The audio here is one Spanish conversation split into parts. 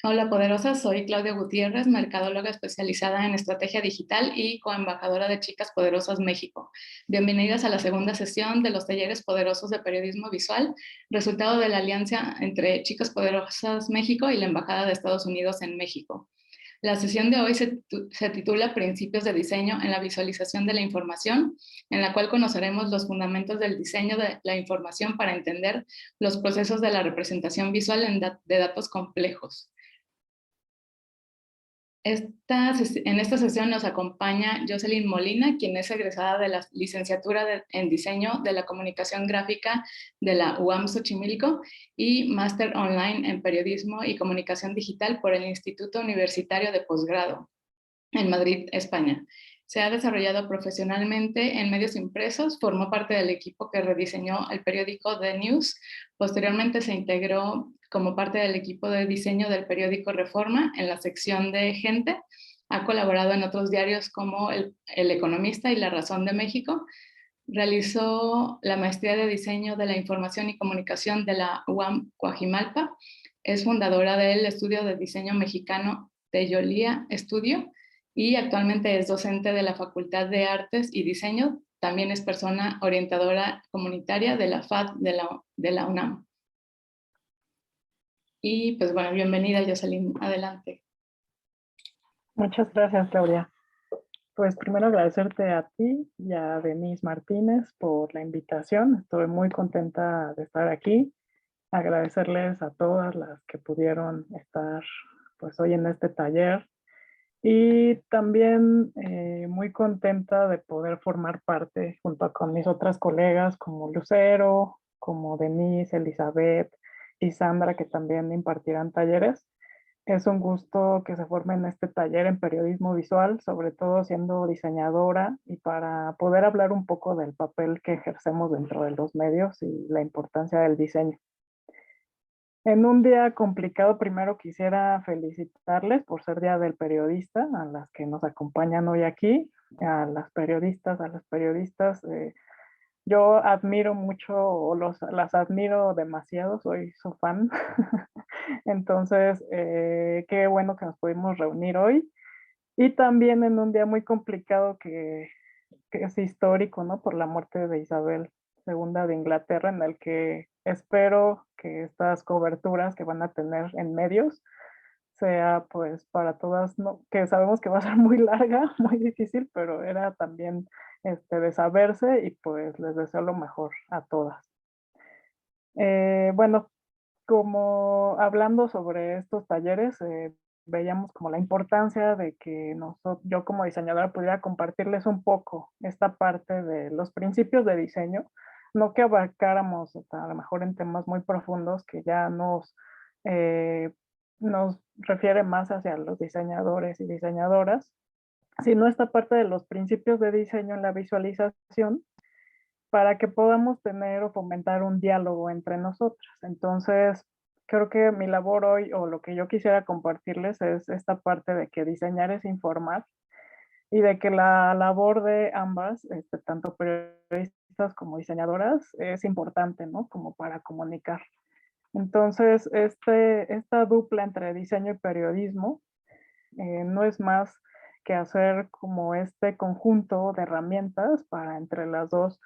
Hola Poderosas, soy Claudia Gutiérrez, mercadóloga especializada en estrategia digital y coembajadora de Chicas Poderosas México. Bienvenidas a la segunda sesión de los talleres poderosos de periodismo visual, resultado de la alianza entre Chicas Poderosas México y la Embajada de Estados Unidos en México. La sesión de hoy se titula Principios de diseño en la visualización de la información, en la cual conoceremos los fundamentos del diseño de la información para entender los procesos de la representación visual de datos complejos. En esta sesión nos acompaña Jocelyn Molina, quien es egresada de la licenciatura en diseño de la comunicación gráfica de la UAM Xochimilco y máster online en periodismo y comunicación digital por el Instituto Universitario de Posgrado en Madrid, España. Se ha desarrollado profesionalmente en medios impresos, formó parte del equipo que rediseñó el periódico The News. Posteriormente se integró como parte del equipo de diseño del periódico Reforma en la sección de Gente. Ha colaborado en otros diarios como El Economista y La Razón de México. Realizó la maestría de diseño de la información y comunicación de la UAM Coajimalpa. Es fundadora del estudio de diseño mexicano Teyolía Estudio y actualmente es docente de la Facultad de Artes y Diseño. También es persona orientadora comunitaria de la FAD de la UNAM. Y pues bueno, bienvenida Jocelyn, adelante. Muchas gracias, Claudia. Pues primero agradecerte a ti y a Denise Martínez por la invitación. Estoy muy contenta de estar aquí. Agradecerles a todas las que pudieron estar pues hoy en este taller. Y también muy contenta de poder formar parte junto con mis otras colegas como Lucero, como Denise, Elizabeth y Sandra, que también impartirán talleres. Es un gusto que se forme en este taller en periodismo visual, sobre todo siendo diseñadora y para poder hablar un poco del papel que ejercemos dentro de los medios y la importancia del diseño. En un día complicado, primero quisiera felicitarles por ser Día del Periodista, a las que nos acompañan hoy aquí, a las periodistas, a los periodistas. Yo admiro mucho, o las admiro demasiado, soy su fan. Entonces, qué bueno que nos pudimos reunir hoy. Y también en un día muy complicado que es histórico, ¿no? Por la muerte de Isabel II de Inglaterra, en el que espero que estas coberturas que van a tener en medios sea pues para todas, ¿no? Que sabemos que va a ser muy larga, muy difícil, pero era también de saberse y pues les deseo lo mejor a todas. Bueno, como hablando sobre estos talleres, veíamos como la importancia de que yo como diseñadora pudiera compartirles un poco esta parte de los principios de diseño, no que abarcáramos a lo mejor en temas muy profundos que ya eh, nos refiere más hacia los diseñadores y diseñadoras, sino esta parte de los principios de diseño en la visualización para que podamos tener o fomentar un diálogo entre nosotras. Entonces, creo que mi labor hoy o lo que yo quisiera compartirles es esta parte de que diseñar es informar y de que la labor de ambas, tanto periodistas como diseñadoras, es importante, ¿no? Como para comunicar. Entonces, esta dupla entre diseño y periodismo no es más que hacer como este conjunto de herramientas para entre las dos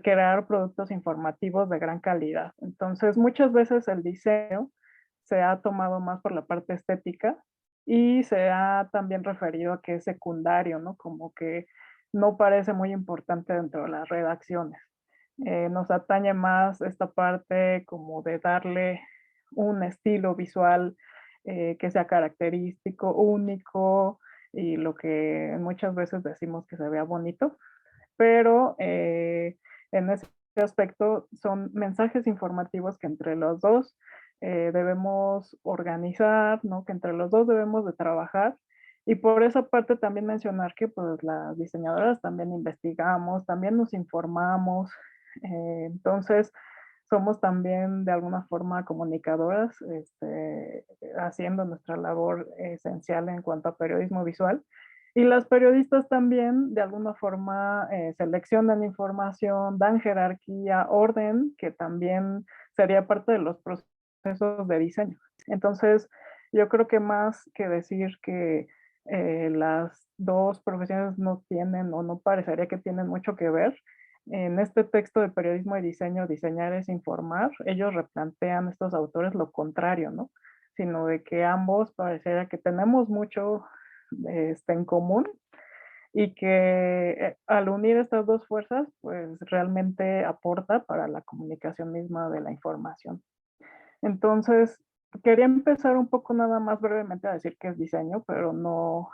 crear productos informativos de gran calidad. Entonces, muchas veces el diseño se ha tomado más por la parte estética y se ha también referido a que es secundario, ¿no? Como que no parece muy importante dentro de las redacciones. Nos atañe más esta parte como de darle un estilo visual que sea característico, único y lo que muchas veces decimos que se vea bonito, pero en ese aspecto son mensajes informativos que entre los dos debemos organizar, ¿no? Que entre los dos debemos de trabajar. Y por esa parte también mencionar que pues las diseñadoras también investigamos, también nos informamos, entonces somos también de alguna forma comunicadoras, haciendo nuestra labor esencial en cuanto a periodismo visual. Y las periodistas también, de alguna forma, seleccionan información, dan jerarquía, orden, que también sería parte de los procesos de diseño. Entonces, Yo creo que más que decir que las dos profesiones no tienen o no parecería que tienen mucho que ver, en este texto de periodismo y diseño, diseñar es informar, ellos replantean estos autores lo contrario, ¿no? Sino de que ambos parecería que tenemos mucho en común y que al unir estas dos fuerzas, pues realmente aporta para la comunicación misma de la información. Entonces, quería empezar un poco nada más brevemente a decir qué es diseño, pero no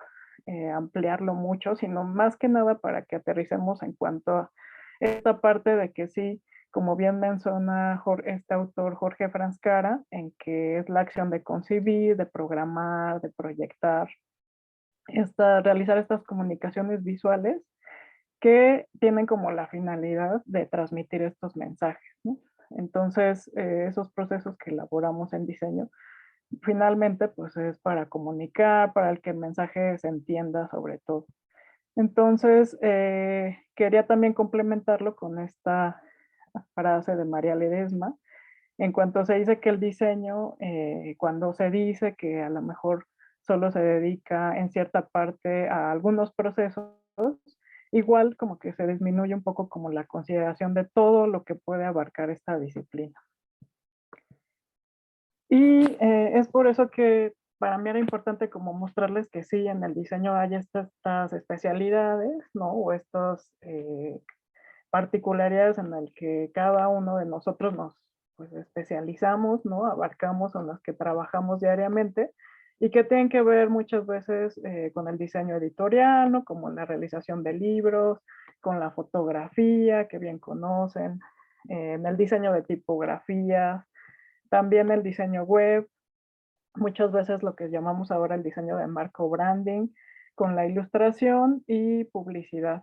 ampliarlo mucho, sino más que nada para que aterricemos en cuanto a esta parte de que sí, como bien menciona este autor Jorge Franz Cara, en que es la acción de concebir, de programar, de proyectar, realizar estas comunicaciones visuales que tienen como la finalidad de transmitir estos mensajes, ¿no? Entonces, esos procesos que elaboramos en diseño, finalmente, pues es para comunicar, para el que el mensaje se entienda sobre todo. Entonces, quería también complementarlo con esta frase de María Ledesma, en cuanto se dice que el diseño, cuando se dice que a lo mejor solo se dedica en cierta parte a algunos procesos, igual como que se disminuye un poco como la consideración de todo lo que puede abarcar esta disciplina. Y es por eso que para mí era importante como mostrarles que sí, en el diseño hay estas especialidades, ¿no? O estas particularidades en las que cada uno de nosotros nos pues, especializamos, ¿no? Abarcamos o en las que trabajamos diariamente y que tienen que ver muchas veces con el diseño editorial, ¿no? Como la realización de libros, con la fotografía, que bien conocen, en el diseño de tipografías, también el diseño web, muchas veces lo que llamamos ahora el diseño de marco branding, con la ilustración y publicidad.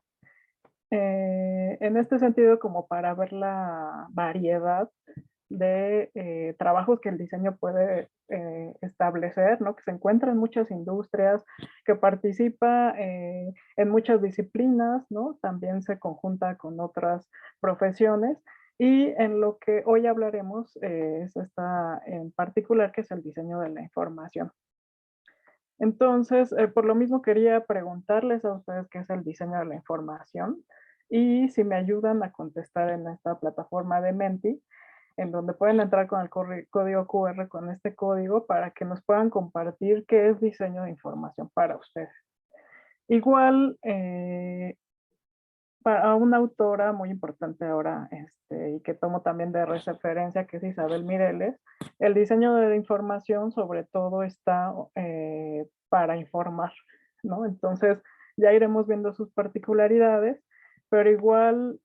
En este sentido, como para ver la variedad de trabajos que el diseño puede establecer, ¿no? Que se encuentra en muchas industrias, que participa en muchas disciplinas, ¿no? También se conjunta con otras profesiones. Y en lo que hoy hablaremos es esta en particular, que es el diseño de la información. Entonces, por lo mismo quería preguntarles a ustedes qué es el diseño de la información y si me ayudan a contestar en esta plataforma de Menti, en donde pueden entrar con el código QR, con este código, para que nos puedan compartir qué es diseño de información para ustedes. Igual, para una autora muy importante ahora, y que tomo también de referencia, que es Isabel Mireles, el diseño de la información sobre todo está para informar, ¿no? Entonces ya iremos viendo sus particularidades, pero igual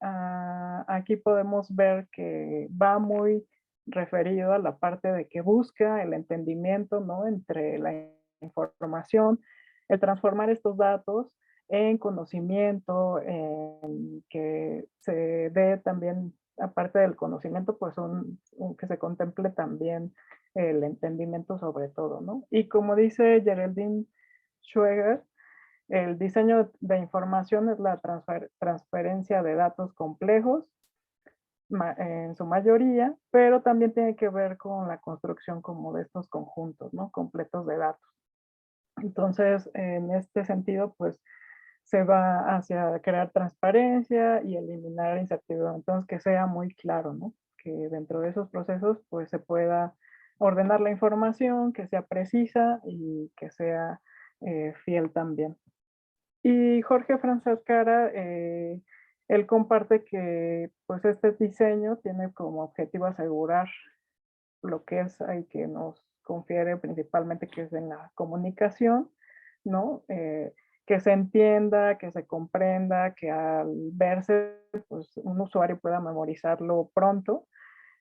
aquí podemos ver que va muy referido a la parte de que busca el entendimiento, ¿no? Entre la información, el transformar estos datos en conocimiento, en que se dé también, aparte del conocimiento, pues que se contemple también el entendimiento sobre todo, ¿no? Y como dice Geraldine Schweger, el diseño de información es la transferencia de datos complejos, en su mayoría, pero también tiene que ver con la construcción como de estos conjuntos, ¿no? Completos de datos. Entonces, en este sentido, pues se va hacia crear transparencia y eliminar incertidumbre. Entonces, que sea muy claro, ¿no? Que dentro de esos procesos, pues se pueda ordenar la información, que sea precisa y que sea fiel también. Y Jorge Franciscara, él comparte que pues este diseño tiene como objetivo asegurar lo que es y que nos confiere principalmente que es en la comunicación, ¿no? Que se entienda, que se comprenda, que al verse, pues un usuario pueda memorizarlo pronto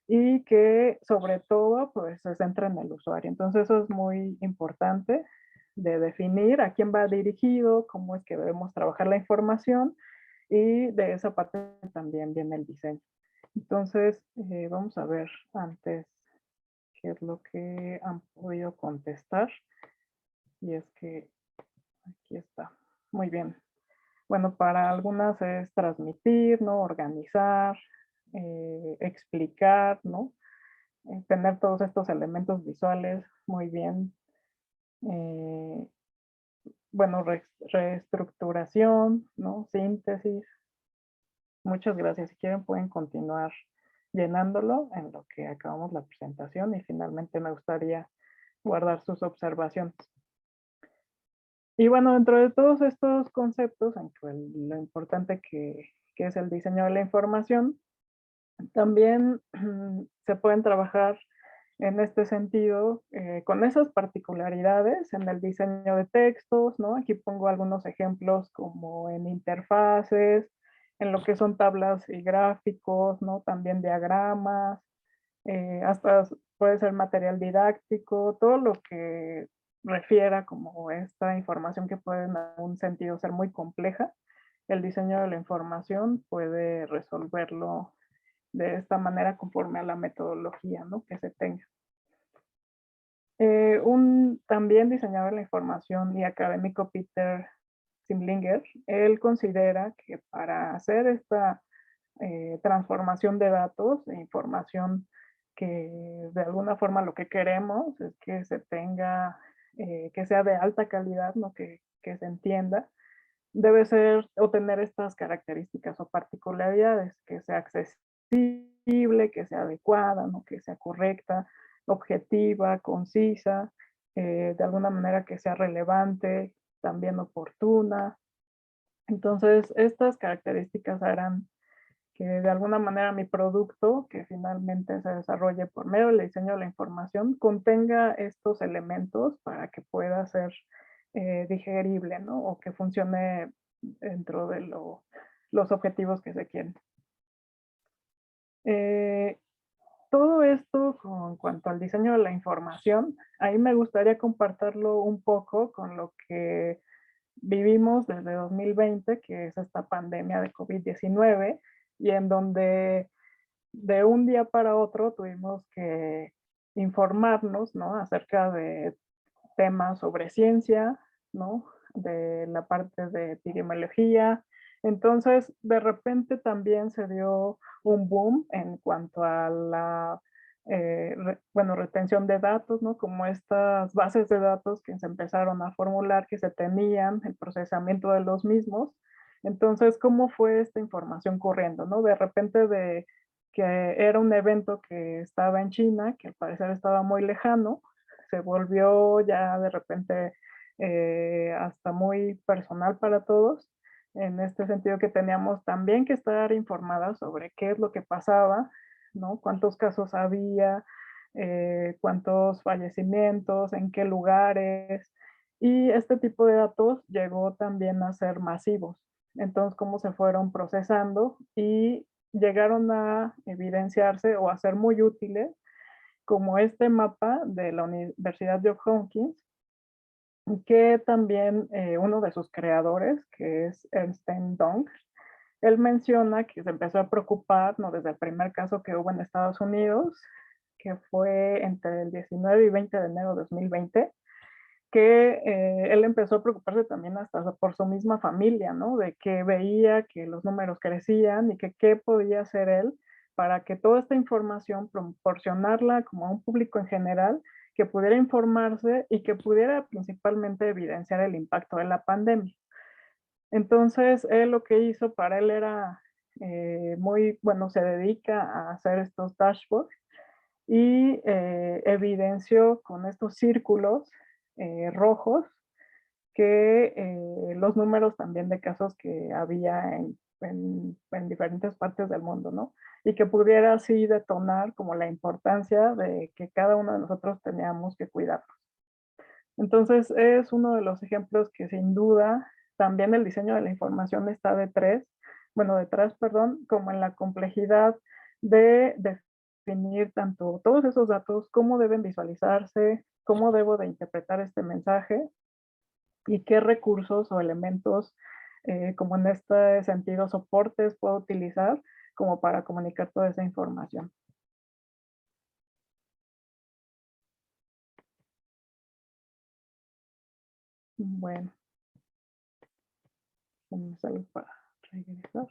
y que sobre todo, pues se centre en el usuario. Entonces eso es muy importante de definir a quién va dirigido, cómo es que debemos trabajar la información y de esa parte también viene el diseño. Entonces, vamos a ver antes qué es lo que han podido contestar. Y es que aquí está. Muy bien. Bueno, para algunas es transmitir, ¿no? Organizar, explicar, ¿no? Tener todos estos elementos visuales muy bien. eh, bueno, reestructuración, ¿no? Síntesis. Muchas gracias. Si quieren pueden continuar llenándolo en lo que acabamos la presentación y finalmente me gustaría guardar sus observaciones. Y bueno, dentro de todos estos conceptos, aunque lo importante que es el diseño de la información, también se pueden trabajar en este sentido con esas particularidades en el diseño de textos, ¿no? Aquí pongo algunos ejemplos como en interfaces, en lo que son tablas y gráficos, ¿no? También diagramas, hasta puede ser material didáctico, todo lo que refiera como esta información que puede en algún sentido ser muy compleja, el diseño de la información puede resolverlo de esta manera conforme a la metodología, ¿no? Que se tenga. Un también diseñador de la información y académico, Peter Simlinger, él considera que para hacer esta transformación de datos e información que de alguna forma lo que queremos es que se tenga, que sea de alta calidad, ¿no? Que se entienda, debe ser o tener estas características o particularidades, que sea accesible, que sea adecuada, ¿no? Que sea correcta, objetiva, concisa, de alguna manera que sea relevante, también oportuna. Entonces, estas características harán que de alguna manera mi producto, que finalmente se desarrolle por medio del diseño de la información, contenga estos elementos para que pueda ser digerible, ¿no? O que funcione dentro de los objetivos que se quieren. Eh, todo esto con cuanto al diseño de la información, ahí me gustaría compartirlo un poco con lo que vivimos desde 2020, que es esta pandemia de COVID-19, y en donde de un día para otro tuvimos que informarnos, ¿no? Acerca de temas sobre ciencia, ¿no? De la parte de epidemiología. Entonces, de repente también se dio un boom en cuanto a la, bueno, retención de datos, ¿no? Como estas bases de datos que se empezaron a formular, que se tenían, el procesamiento de los mismos. Entonces, ¿cómo fue esta información corriendo, no? De repente de que era un evento que estaba en China, que al parecer estaba muy lejano, se volvió ya de repente hasta muy personal para todos, en este sentido que teníamos también que estar informadas sobre qué es lo que pasaba, ¿no? Cuántos casos había, cuántos fallecimientos, en qué lugares, y este tipo de datos llegó también a ser masivos. Entonces, cómo se fueron procesando y llegaron a evidenciarse o a ser muy útiles como este mapa de la Universidad Johns Hopkins, que también uno de sus creadores, que es Ernst Dong, él menciona que se empezó a preocupar, ¿no? Desde el primer caso que hubo en Estados Unidos, que fue entre el 19 y 20 de enero de 2020, que él empezó a preocuparse también hasta por su misma familia, ¿no? De que veía que los números crecían y que qué podía hacer él para que toda esta información proporcionarla como a un público en general que pudiera informarse y que pudiera principalmente evidenciar el impacto de la pandemia. Entonces, él lo que hizo para él era muy, bueno, se dedica a hacer estos dashboards y evidenció con estos círculos rojos que los números también de casos que había en diferentes partes del mundo, ¿no? Y que pudiera así detonar como la importancia de que cada uno de nosotros teníamos que cuidarnos. Entonces es uno de los ejemplos que sin duda también el diseño de la información está detrás, perdón, como en la complejidad de definir tanto todos esos datos, cómo deben visualizarse, cómo debo de interpretar este mensaje y qué recursos o elementos, como en este sentido, soportes puedo utilizar como para comunicar toda esa información. Bueno, vamos a ir para regresar.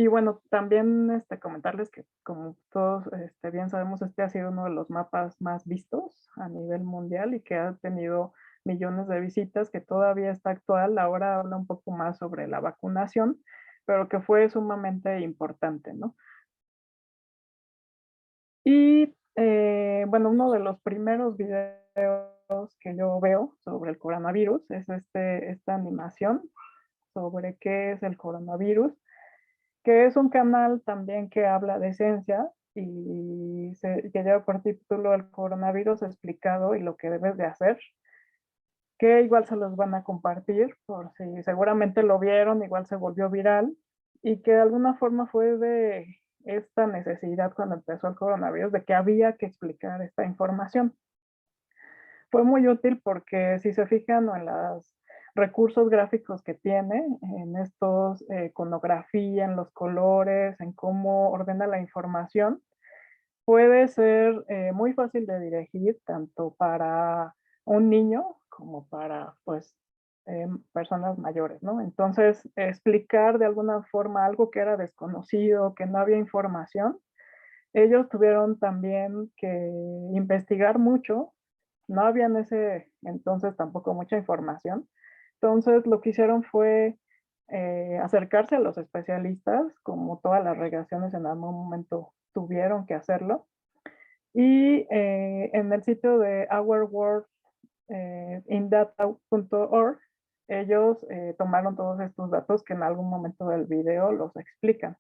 Y bueno, también comentarles que como todos bien sabemos, este ha sido uno de los mapas más vistos a nivel mundial y que ha tenido millones de visitas, que todavía está actual. Ahora habla un poco más sobre la vacunación, pero que fue sumamente importante, ¿no? Y bueno, uno de los primeros videos que yo veo sobre el coronavirus es esta animación sobre qué es el coronavirus, que es un canal también que habla de ciencia y que lleva por título El coronavirus explicado y lo que debes de hacer, que igual se los van a compartir por si seguramente lo vieron, igual se volvió viral y que de alguna forma fue de esta necesidad cuando empezó el coronavirus de que había que explicar esta información. Fue muy útil porque si se fijan en los recursos gráficos que tiene, en estos iconografía, en los colores, en cómo ordena la información, puede ser muy fácil de dirigir tanto para un niño como para pues personas mayores, ¿no? Entonces, explicar de alguna forma algo que era desconocido, que no había información, ellos tuvieron también que investigar mucho, no había en ese entonces tampoco mucha información, entonces lo que hicieron fue acercarse a los especialistas, como todas las regulaciones en algún momento tuvieron que hacerlo, y en el sitio de ourworldindata.org, ellos tomaron todos estos datos que en algún momento del video los explican.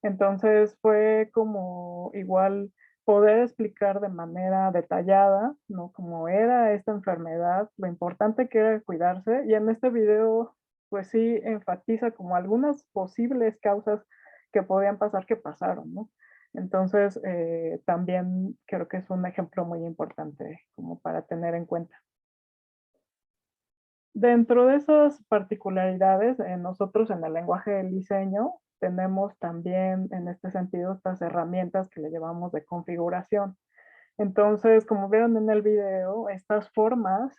Entonces fue como igual poder explicar de manera detallada, ¿no? Cómo era esta enfermedad, lo importante que era cuidarse. Y en este video, pues sí, enfatiza como algunas posibles causas que podían pasar que pasaron, ¿no? Entonces, también creo que es un ejemplo muy importante como para tener en cuenta. Dentro de esas particularidades, nosotros en el lenguaje del diseño tenemos también en este sentido estas herramientas que le llamamos de configuración. Entonces, como vieron en el video, estas formas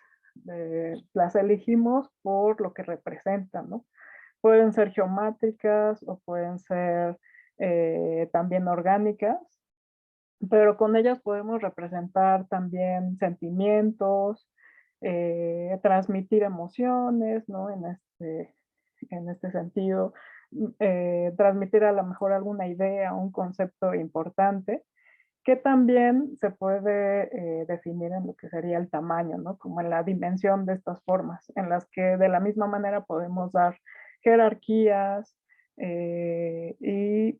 las elegimos por lo que representan, ¿no? Pueden ser geométricas o pueden ser también orgánicas, pero con ellas podemos representar también sentimientos, transmitir emociones, ¿no? En este sentido, transmitir a lo mejor alguna idea, un concepto importante, que también se puede definir en lo que sería el tamaño, ¿no? Como en la dimensión de estas formas, en las que de la misma manera podemos dar jerarquías y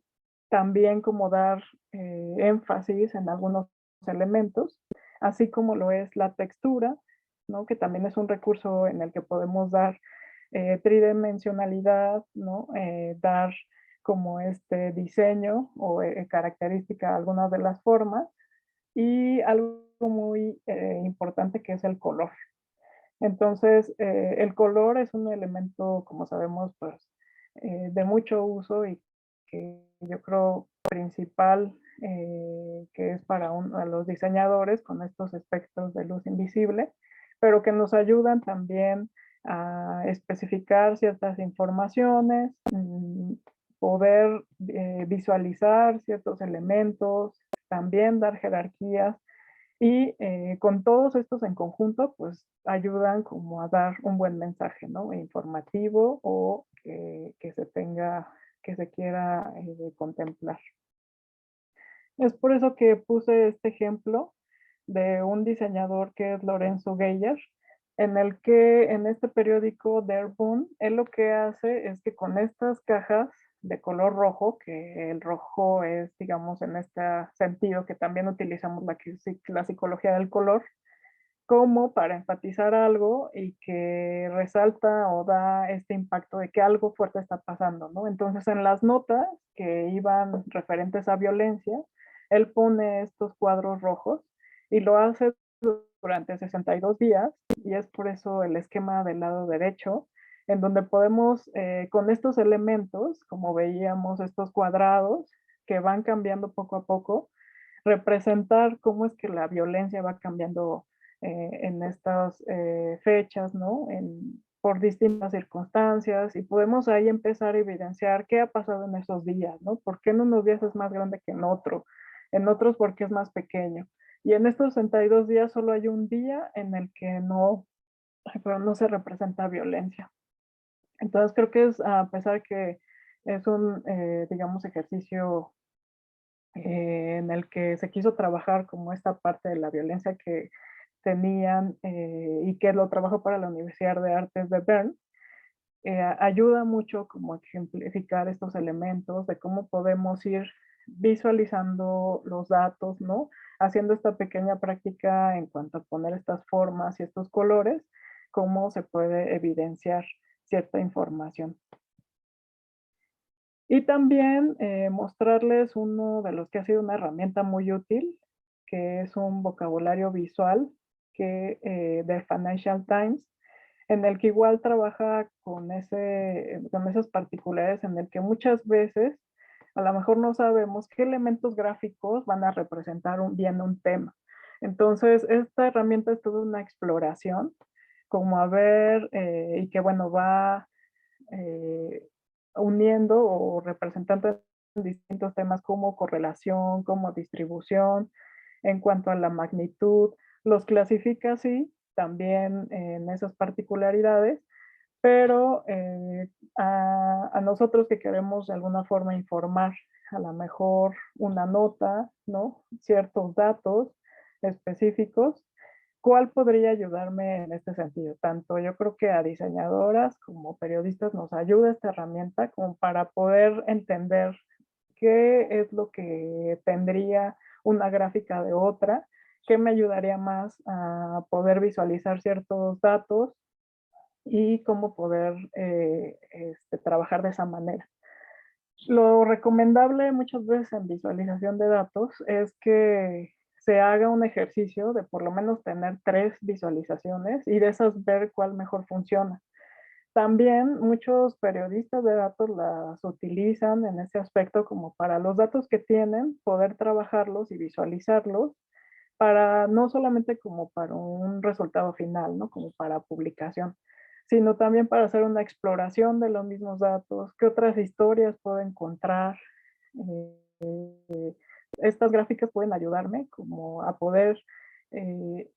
también como dar énfasis en algunos elementos, así como lo es la textura, ¿no? Que también es un recurso en el que podemos dar tridimensionalidad, ¿no? Dar como este diseño o característica a algunas de las formas y algo muy importante que es el color. Entonces, el color es un elemento, como sabemos, pues de mucho uso y que yo creo principal que es para los diseñadores con estos espectros de luz invisible, pero que nos ayudan también a especificar ciertas informaciones, poder visualizar ciertos elementos, también dar jerarquías y con todos estos en conjunto, pues ayudan como a dar un buen mensaje, ¿no? Informativo o que se tenga, que se quiera contemplar. Es por eso que puse este ejemplo de un diseñador que es Lorenzo Geyer, en el que en este periódico Der Bund, él lo que hace es que con estas cajas de color rojo, que el rojo es, digamos, en este sentido que también utilizamos la psicología del color, como para enfatizar algo y que resalta o da este impacto de que algo fuerte está pasando, ¿no? Entonces, en las notas que iban referentes a violencia, él pone estos cuadros rojos y lo hace durante 62 días y es por eso el esquema del lado derecho, en donde podemos, con estos elementos, como veíamos, estos cuadrados que van cambiando poco a poco, representar cómo es que la violencia va cambiando en estas fechas, ¿no? por distintas circunstancias y podemos ahí empezar a evidenciar qué ha pasado en esos días, ¿no? ¿Por qué en unos días es más grande que en otros porque es más pequeño? Y en estos 62 días solo hay un día en el que pero no se representa violencia. Entonces creo que es, a pesar que es un, digamos, ejercicio en el que se quiso trabajar como esta parte de la violencia que tenían y que lo trabajó para la Universidad de Artes de Bern, ayuda mucho como a ejemplificar estos elementos de cómo podemos ir visualizando los datos, ¿no? Haciendo esta pequeña práctica en cuanto a poner estas formas y estos colores, cómo se puede evidenciar cierta información. Y también mostrarles uno de los que ha sido una herramienta muy útil, que es un vocabulario visual del Financial Times, en el que igual trabaja con esas particularidades en el que muchas veces a lo mejor no sabemos qué elementos gráficos van a representar bien un tema. Entonces, esta herramienta es toda una exploración, como a ver, y que bueno, va eh, uniendo o representando distintos temas como correlación, como distribución, en cuanto a la magnitud, los clasifica así, también en esas particularidades, pero a nosotros que queremos de alguna forma informar, a lo mejor una nota, ¿no? Ciertos datos específicos, ¿cuál podría ayudarme en este sentido? Tanto yo creo que a diseñadoras como periodistas nos ayuda esta herramienta como para poder entender qué es lo que tendría una gráfica de otra, qué me ayudaría más a poder visualizar ciertos datos y cómo poder trabajar de esa manera. Lo recomendable muchas veces en visualización de datos es que se haga un ejercicio de por lo menos tener 3 visualizaciones y de esas ver cuál mejor funciona. También muchos periodistas de datos las utilizan en ese aspecto como para los datos que tienen, poder trabajarlos y visualizarlos para no solamente como para un resultado final, ¿no? Como para publicación, sino también para hacer una exploración de los mismos datos, qué otras historias puedo encontrar. Estas gráficas pueden ayudarme como a poder eh,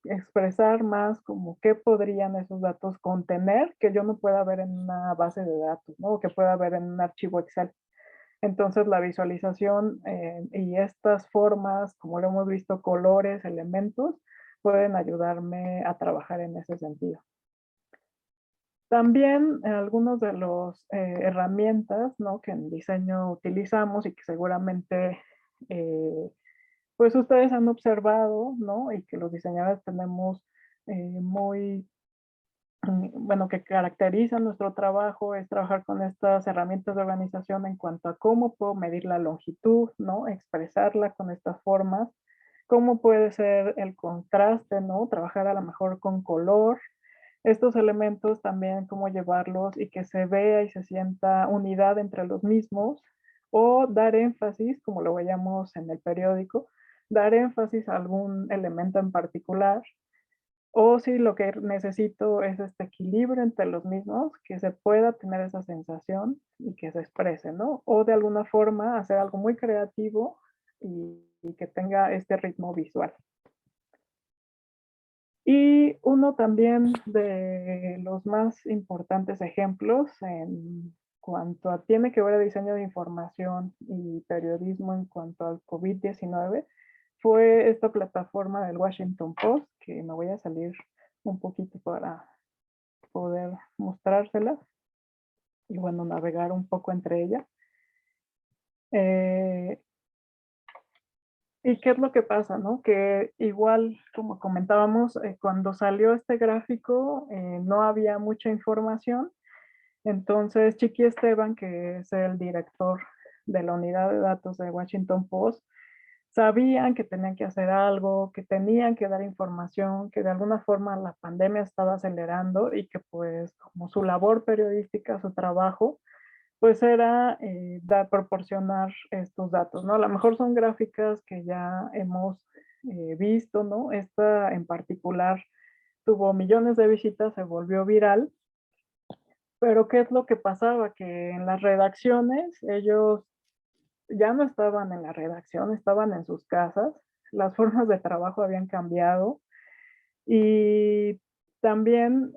expresar más como qué podrían esos datos contener que yo no pueda ver en una base de datos, ¿no? O que pueda ver en un archivo Excel. Entonces la visualización y estas formas, como lo hemos visto, colores, elementos, pueden ayudarme a trabajar en ese sentido. También algunos de los herramientas, ¿no? Que en diseño utilizamos y que seguramente pues ustedes han observado, ¿no? Y que los diseñadores tenemos muy bueno, que caracteriza nuestro trabajo es trabajar con estas herramientas de organización en cuanto a cómo puedo medir la longitud, ¿no? Expresarla con estas formas, cómo puede ser el contraste, ¿no? Trabajar a lo mejor con color, estos elementos también cómo llevarlos y que se vea y se sienta unidad entre los mismos, o dar énfasis, como lo veíamos en el periódico, dar énfasis a algún elemento en particular, o si lo que necesito es este equilibrio entre los mismos, que se pueda tener esa sensación y que se exprese, ¿no? O de alguna forma hacer algo muy creativo y que tenga este ritmo visual. Y uno también de los más importantes ejemplos en cuanto a tiene que ver a diseño de información y periodismo en cuanto al COVID-19 fue esta plataforma del Washington Post, que me voy a salir un poquito para poder mostrárselas y bueno, navegar un poco entre ellas. ¿Y qué es lo que pasa, no? Que igual, como comentábamos, cuando salió este gráfico no había mucha información. Entonces, Chiqui Esteban, que es el director de la unidad de datos de Washington Post, sabían que tenían que hacer algo, que tenían que dar información, que de alguna forma la pandemia estaba acelerando y que pues como su labor periodística, su trabajo, pues era proporcionar estos datos, ¿no? A lo mejor son gráficas que ya hemos visto, ¿no? Esta en particular tuvo millones de visitas, se volvió viral, pero ¿qué es lo que pasaba? Que en las redacciones ellos ya no estaban en la redacción, estaban en sus casas, las formas de trabajo habían cambiado y también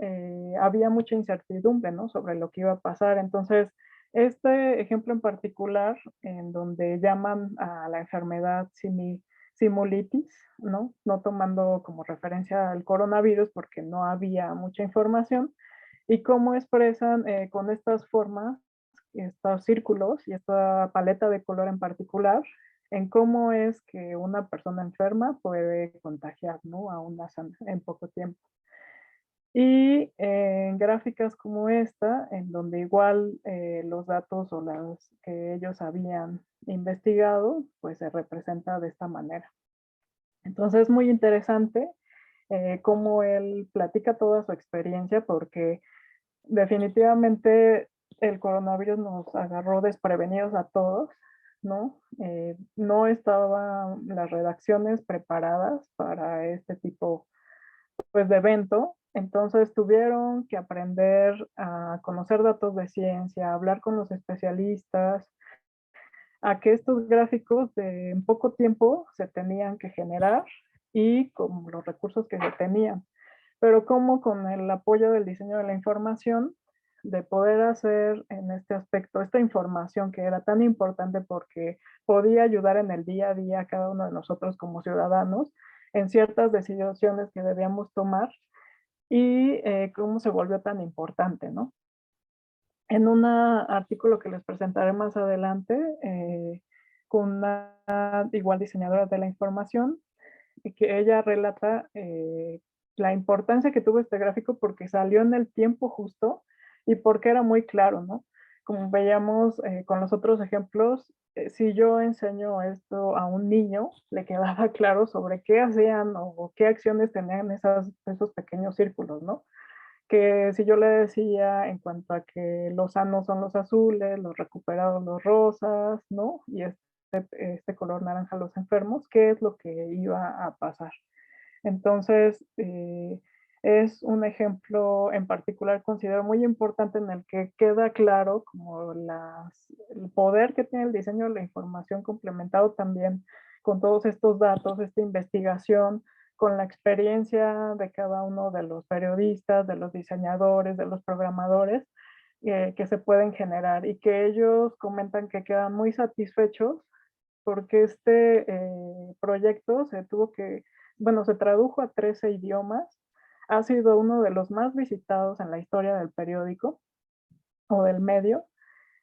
había mucha incertidumbre, ¿no? Sobre lo que iba a pasar. Entonces, este ejemplo en particular, en donde llaman a la enfermedad simulitis, ¿no? No tomando como referencia al coronavirus porque no había mucha información, y cómo expresan con estas formas, estos círculos y esta paleta de color en particular, en cómo es que una persona enferma puede contagiar, ¿no? A una sana en poco tiempo. Y en gráficas como esta, en donde igual los datos o las que ellos habían investigado, pues se representa de esta manera. Entonces es muy interesante cómo él platica toda su experiencia, porque definitivamente el coronavirus nos agarró desprevenidos a todos, ¿no? No estaban las redacciones preparadas para este tipo, pues, de evento, entonces tuvieron que aprender a conocer datos de ciencia, hablar con los especialistas, a que estos gráficos de en poco tiempo se tenían que generar y con los recursos que se tenían, pero como con el apoyo del diseño de la información, de poder hacer en este aspecto esta información que era tan importante porque podía ayudar en el día a día a cada uno de nosotros como ciudadanos en ciertas decisiones que debíamos tomar, y cómo se volvió tan importante, ¿no? En un artículo que les presentaré más adelante, con una igual diseñadora de la información, que ella relata la importancia que tuvo este gráfico porque salió en el tiempo justo y porque era muy claro, ¿no? Como veíamos con los otros ejemplos, si yo enseño esto a un niño, le quedaba claro sobre qué hacían o qué acciones tenían esos pequeños círculos, ¿no? Que si yo le decía en cuanto a que los sanos son los azules, los recuperados los rosas, ¿no? Y este color naranja los enfermos, ¿qué es lo que iba a pasar? Entonces, es un ejemplo en particular, considero muy importante, en el que queda claro como el poder que tiene el diseño de la información, complementado también con todos estos datos, esta investigación, con la experiencia de cada uno de los periodistas, de los diseñadores, de los programadores, que se pueden generar, y que ellos comentan que quedan muy satisfechos porque este proyecto bueno, se tradujo a 13 idiomas, ha sido uno de los más visitados en la historia del periódico o del medio,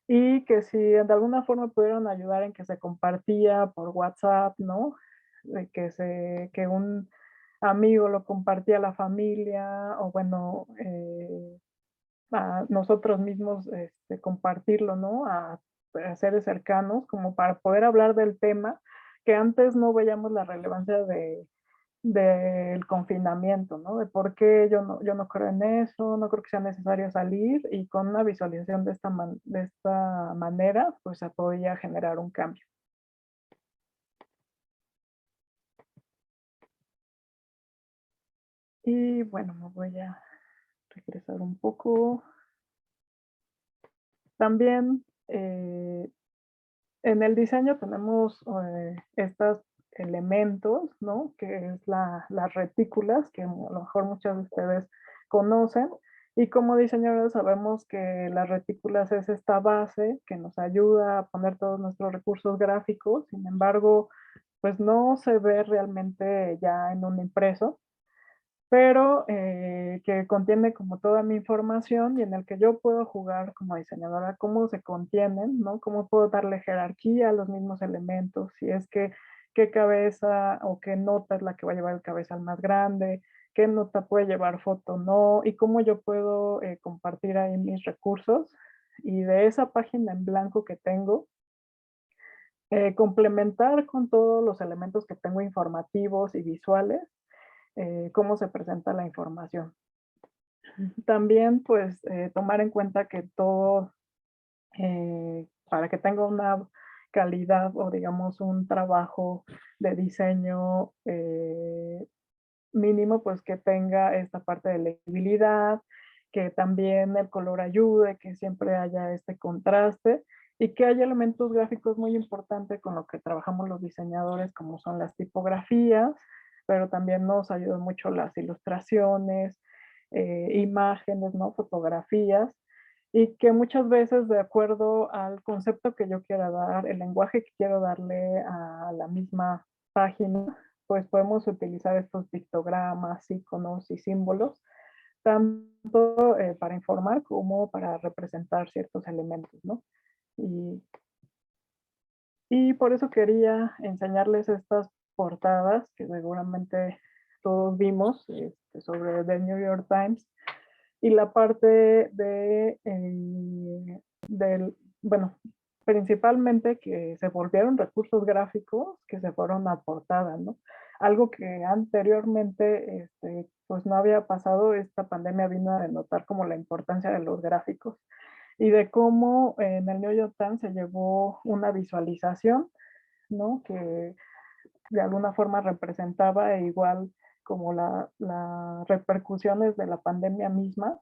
y que si de alguna forma pudieron ayudar en que se compartía por WhatsApp, ¿no? Que un amigo lo compartía a la familia, o bueno, a nosotros mismos compartirlo, ¿no? A seres cercanos, como para poder hablar del tema, que antes no veíamos la relevancia del confinamiento, ¿no? De por qué yo no creo en eso, no creo que sea necesario salir, y con una visualización de esta manera, pues se podía generar un cambio. Y bueno, me voy a regresar un poco. También en el diseño tenemos estos elementos, ¿no? Que es las retículas, que a lo mejor muchos de ustedes conocen. Y como diseñadores sabemos que las retículas es esta base que nos ayuda a poner todos nuestros recursos gráficos. Sin embargo, pues no se ve realmente ya en un impreso, pero que contiene como toda mi información, y en el que yo puedo jugar como diseñadora cómo se contienen, ¿no? Cómo puedo darle jerarquía a los mismos elementos, si es que qué cabeza o qué nota es la que va a llevar el cabezal más grande, qué nota puede llevar foto, no, y cómo yo puedo compartir ahí mis recursos, y de esa página en blanco que tengo, complementar con todos los elementos que tengo informativos y visuales, cómo se presenta la información. También, pues, tomar en cuenta que todo, para que tenga una calidad o digamos un trabajo de diseño mínimo pues que tenga esta parte de legibilidad, que también el color ayude, que siempre haya este contraste y que haya elementos gráficos muy importantes con lo que trabajamos los diseñadores, como son las tipografías, pero también nos ayudan mucho las ilustraciones, imágenes, ¿no? Fotografías, y que muchas veces de acuerdo al concepto que yo quiera dar, el lenguaje que quiero darle a la misma página, pues podemos utilizar estos pictogramas, iconos y símbolos, tanto para informar como para representar ciertos elementos, ¿no? Y, y por eso quería enseñarles estas portadas que seguramente todos vimos sobre The New York Times y la parte del, bueno, principalmente que se volvieron recursos gráficos que se fueron a portada, ¿no? Algo que anteriormente, pues no había pasado, esta pandemia vino a denotar como la importancia de los gráficos y de cómo en el New York Times se llevó una visualización, ¿no? Que de alguna forma representaba igual como las repercusiones de la pandemia misma,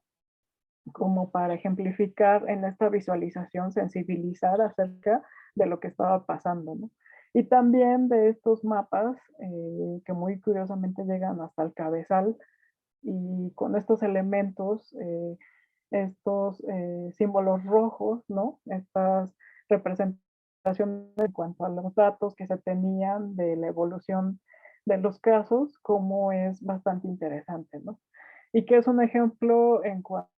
como para ejemplificar en esta visualización, sensibilizar acerca de lo que estaba pasando, ¿no? Y también de estos mapas que muy curiosamente llegan hasta el cabezal y con estos elementos, estos símbolos rojos, ¿no? Estas representaciones en cuanto a los datos que se tenían de la evolución de los casos, como es bastante interesante, ¿no? Y que es un ejemplo en cuanto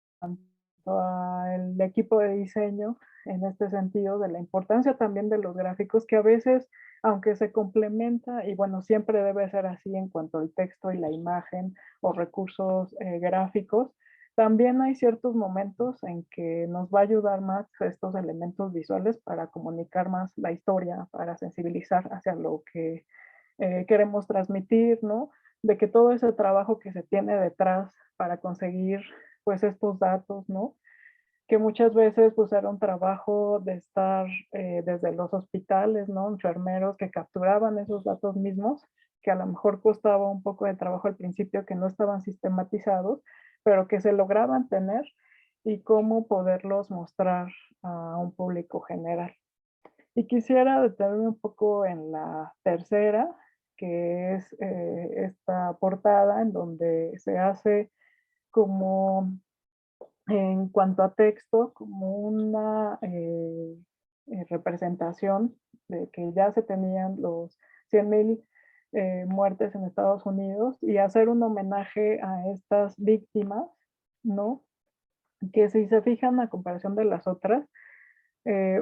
al equipo de diseño en este sentido, de la importancia también de los gráficos, que a veces, aunque se complementa, y bueno, siempre debe ser así en cuanto al texto y la imagen o recursos gráficos, también hay ciertos momentos en que nos va a ayudar más estos elementos visuales para comunicar más la historia, para sensibilizar hacia lo que queremos transmitir, ¿no? De que todo ese trabajo que se tiene detrás para conseguir pues estos datos, ¿no? Que muchas veces pues era un trabajo de estar desde los hospitales, ¿no? Enfermeros que capturaban esos datos mismos, que a lo mejor costaba un poco de trabajo al principio, que no estaban sistematizados, pero que se lograban tener y cómo poderlos mostrar a un público general. Y quisiera detenerme un poco en la tercera, que es esta portada en donde se hace como en cuanto a texto, como una representación de que ya se tenían los 100,000 muertes en Estados Unidos y hacer un homenaje a estas víctimas, ¿no? Que si se fijan a comparación de las otras,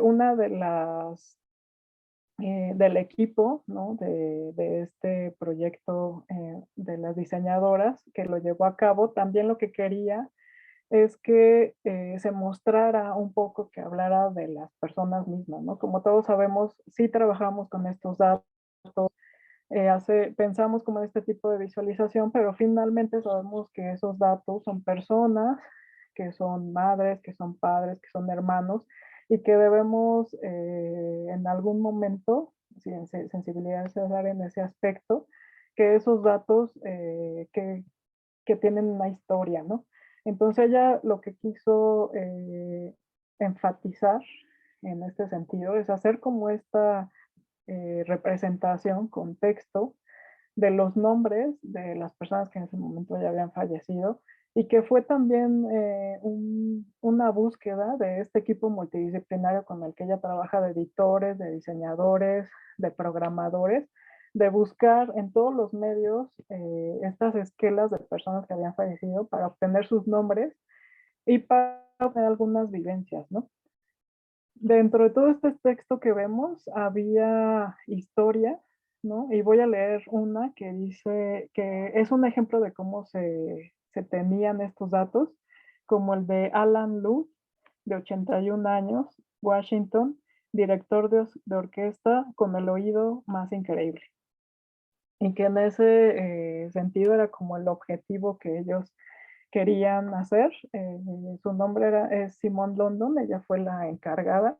una de las del equipo, ¿no? de este proyecto de las diseñadoras que lo llevó a cabo, también lo que quería es que se mostrara un poco, que hablara de las personas mismas, ¿no? Como todos sabemos, sí trabajamos con estos datos, pensamos como en este tipo de visualización, pero finalmente sabemos que esos datos son personas, que son madres, que son padres, que son hermanos, y que debemos en algún momento sensibilizar en ese aspecto, que esos datos que tienen una historia, ¿no? Entonces ella lo que quiso enfatizar en este sentido es hacer como esta representación con texto de los nombres de las personas que en ese momento ya habían fallecido y que fue también una búsqueda de este equipo multidisciplinario con el que ella trabaja, de editores, de diseñadores, de programadores, de buscar en todos los medios estas esquelas de personas que habían fallecido para obtener sus nombres y para obtener algunas vivencias, ¿no? Dentro de todo este texto que vemos había historia, ¿no? Y voy a leer una que dice que es un ejemplo de cómo se tenían estos datos, como el de Alan Lutz, de 81 años, Washington, director de orquesta con el oído más increíble. Y que en ese sentido era como el objetivo que ellos querían hacer. Su nombre es Simone London, ella fue la encargada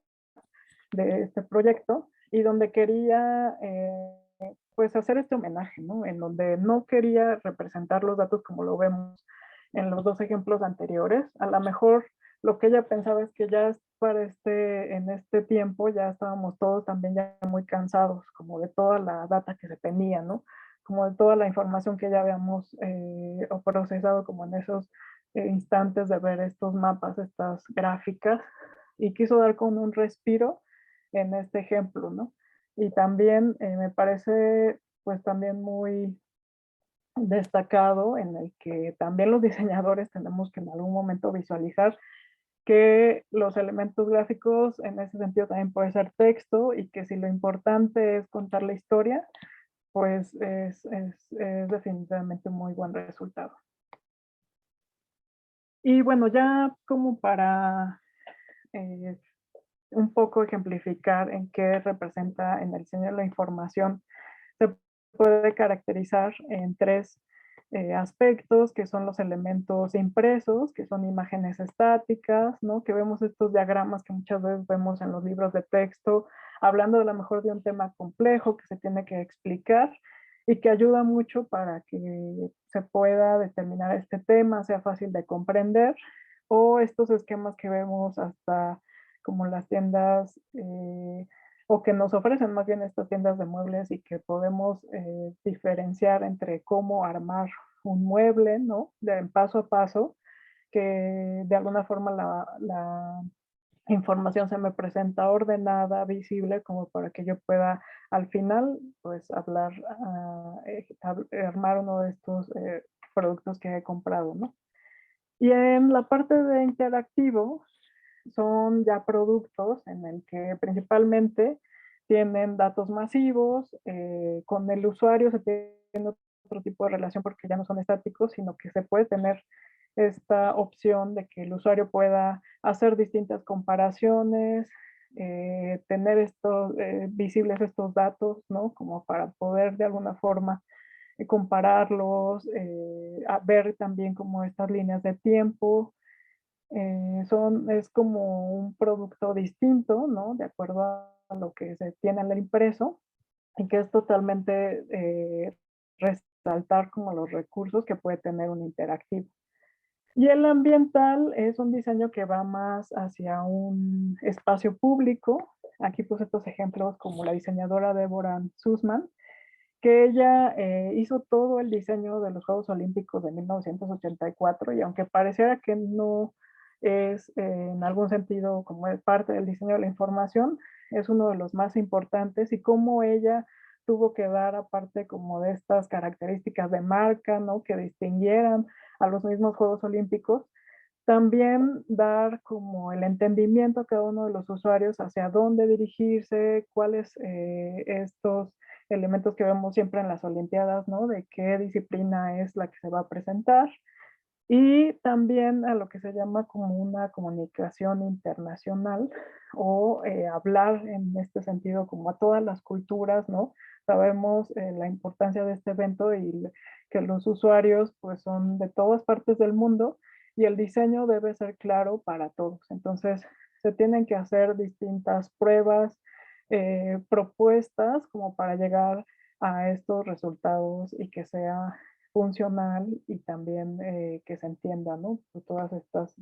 de este proyecto y donde quería pues hacer este homenaje, ¿no? En donde no quería representar los datos como lo vemos en los dos ejemplos anteriores. A lo mejor lo que ella pensaba es que ya para en este tiempo ya estábamos todos también ya muy cansados, como de toda la data que se tenía, ¿no? Como de toda la información que ya habíamos o procesado como en esos instantes de ver estos mapas, estas gráficas, y quiso dar como un respiro en este ejemplo, ¿no? Y también me parece pues también muy destacado en el que también los diseñadores tenemos que en algún momento visualizar que los elementos gráficos en ese sentido también puede ser texto y que si lo importante es contar la historia, pues es definitivamente un muy buen resultado. Y bueno, ya como para eh, un poco ejemplificar en qué representa en el diseño de la información, se puede caracterizar en tres aspectos, que son los elementos impresos, que son imágenes estáticas, ¿no? Que vemos estos diagramas que muchas veces vemos en los libros de texto, hablando a lo mejor de un tema complejo que se tiene que explicar y que ayuda mucho para que se pueda determinar este tema, sea fácil de comprender, o estos esquemas que vemos hasta como las tiendas o que nos ofrecen más bien estas tiendas de muebles y que podemos diferenciar entre cómo armar un mueble, ¿no? De paso a paso, que de alguna forma la información se me presenta ordenada, visible, como para que yo pueda al final, pues, hablar, armar uno de estos productos que he comprado, ¿no? Y en la parte de interactivo, son ya productos en el que principalmente tienen datos masivos, con el usuario se tiene otro tipo de relación porque ya no son estáticos, sino que se puede tener esta opción de que el usuario pueda hacer distintas comparaciones, tener estos visibles estos datos, ¿no? Como para poder de alguna forma compararlos, ver también como estas líneas de tiempo, es como un producto distinto, ¿no? De acuerdo a lo que se tiene en el impreso y que es totalmente resaltar como los recursos que puede tener un interactivo. Y el ambiental es un diseño que va más hacia un espacio público. Aquí puse estos ejemplos como la diseñadora Deborah Sussman, que ella hizo todo el diseño de los Juegos Olímpicos de 1984 y aunque pareciera que no es en algún sentido como es parte del diseño de la información, es uno de los más importantes y cómo ella tuvo que dar aparte como de estas características de marca, ¿no? Que distinguieran a los mismos Juegos Olímpicos, también dar como el entendimiento a cada uno de los usuarios hacia dónde dirigirse, cuáles estos elementos que vemos siempre en las Olimpiadas, ¿no? De qué disciplina es la que se va a presentar. Y también a lo que se llama como una comunicación internacional o hablar en este sentido como a todas las culturas, ¿no? Sabemos la importancia de este evento y que los usuarios pues son de todas partes del mundo y el diseño debe ser claro para todos. Entonces se tienen que hacer distintas pruebas, propuestas como para llegar a estos resultados y que sea funcional y también que se entienda, ¿no? Por todas estas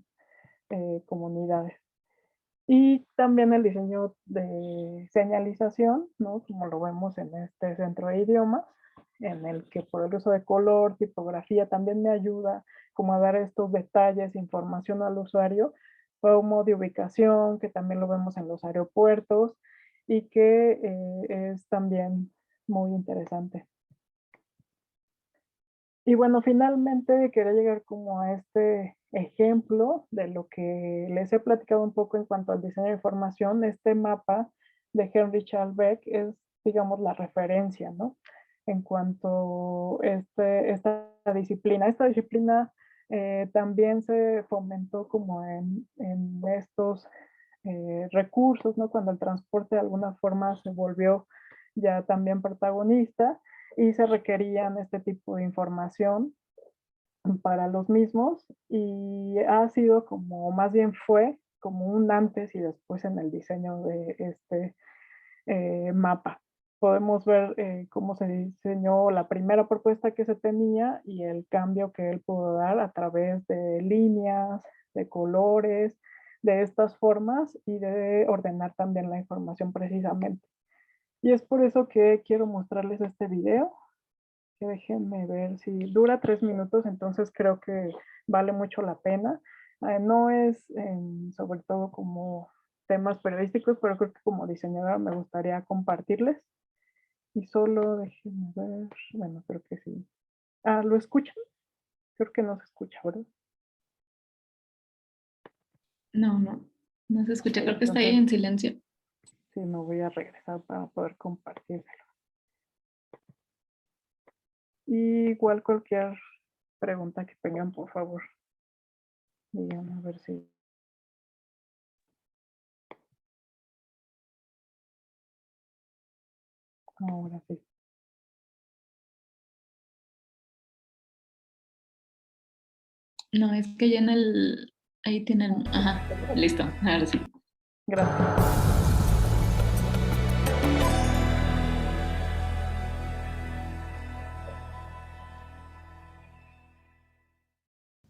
comunidades. Y también el diseño de señalización, ¿no? Como lo vemos en este centro de idiomas, en el que por el uso de color, tipografía, también me ayuda como a dar estos detalles, información al usuario, como de ubicación, que también lo vemos en los aeropuertos y que es también muy interesante. Y bueno, finalmente quería llegar como a este ejemplo de lo que les he platicado un poco en cuanto al diseño de información. Este mapa de Henry Charles Beck es, digamos, la referencia, ¿no? En cuanto a esta disciplina. Esta disciplina también se fomentó como en estos recursos, ¿no? Cuando el transporte de alguna forma se volvió ya también protagonista y se requerían este tipo de información para los mismos y ha sido como, más bien fue como un antes y después en el diseño de este mapa, podemos ver cómo se diseñó la primera propuesta que se tenía y el cambio que él pudo dar a través de líneas, de colores, de estas formas y de ordenar también la información precisamente. Y es por eso que quiero mostrarles este video, que déjenme ver si dura 3 minutos, entonces creo que vale mucho la pena. No es sobre todo como temas periodísticos, pero creo que como diseñadora me gustaría compartirles. Y solo déjenme ver, bueno, creo que sí. ¿Lo escuchan? Creo que no se escucha, ¿verdad? No, no se escucha, creo que está ahí Entonces, en silencio. sí, me voy a regresar para poder compartir. Igual cualquier pregunta que tengan, por favor, díganme a ver si... Ahora sí. No, es que ya en el, ahí tienen, ajá, listo, ahora sí. Gracias.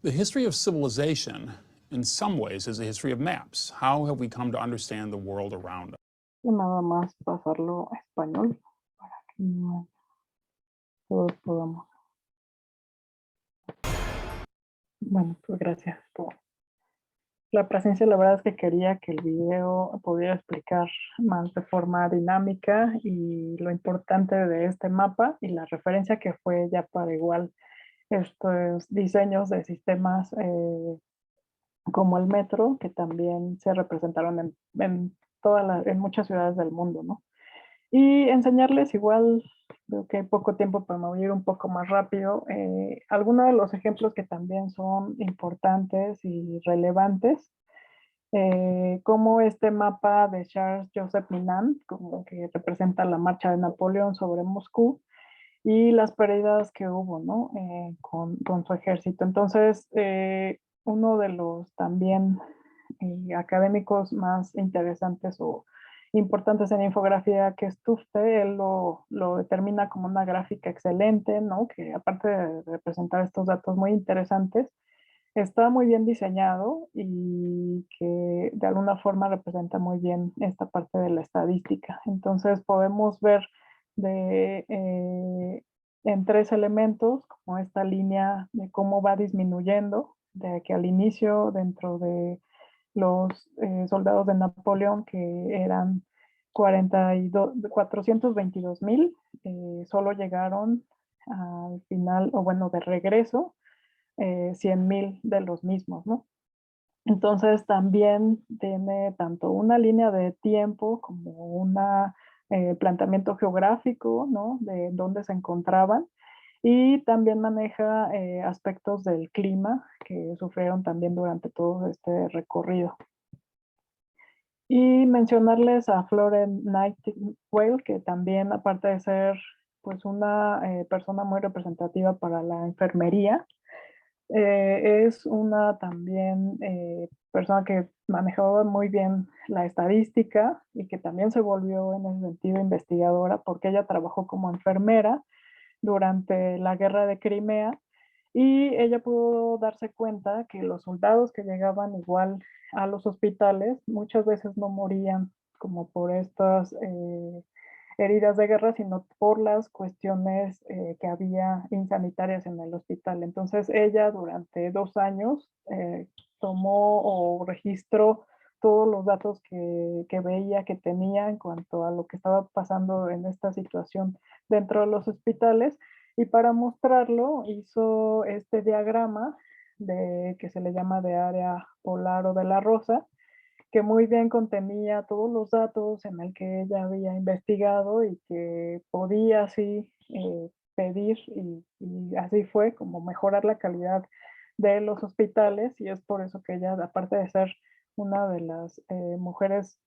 The history of civilization, in some ways, is a history of maps. How have we come to understand the world around us? Y nada más pasarlo a español para que no todos podamos. Bueno, pues gracias por la presencia. La verdad es que quería que el video pudiera explicar más de forma dinámica y lo importante de este mapa y la referencia que fue ya para igual estos diseños de sistemas como el metro, que también se representaron en muchas ciudades del mundo, ¿no? Y enseñarles igual, veo que hay poco tiempo, pero me voy a ir un poco más rápido, algunos de los ejemplos que también son importantes y relevantes, como este mapa de Charles Joseph Minand, como que representa la marcha de Napoleón sobre Moscú, y las pérdidas que hubo, ¿no? Con su ejército. Entonces, uno de los también académicos más interesantes o importantes en infografía, que es Tufte, él lo determina como una gráfica excelente, ¿no? Que aparte de representar estos datos muy interesantes, está muy bien diseñado y que de alguna forma representa muy bien esta parte de la estadística. Entonces podemos ver en 3 elementos, como esta línea de cómo va disminuyendo, de que al inicio dentro de los soldados de Napoleón, que eran 422,000, solo llegaron al final, o bueno, de regreso, 100,000 de los mismos, ¿no? Entonces también tiene tanto una línea de tiempo como un planteamiento geográfico, ¿no? De dónde se encontraban, y también maneja aspectos del clima que sufrieron también durante todo este recorrido. Y mencionarles a Florence Nightingale, que también, aparte de ser pues una persona muy representativa para la enfermería, es una también persona que manejaba muy bien la estadística y que también se volvió en ese sentido investigadora, porque ella trabajó como enfermera durante la guerra de Crimea, y ella pudo darse cuenta que los soldados que llegaban igual a los hospitales muchas veces no morían como por estas heridas de guerra, sino por las cuestiones que había insanitarias en el hospital. Entonces ella durante 2 años tomó o registró todos los datos que veía que tenía en cuanto a lo que estaba pasando en esta situación dentro de los hospitales, y para mostrarlo hizo este diagrama que se le llama de área polar o de la rosa, que muy bien contenía todos los datos en el que ella había investigado y que podía así pedir, y así fue como mejorar la calidad de los hospitales. Y es por eso que ella, aparte de ser una de las mujeres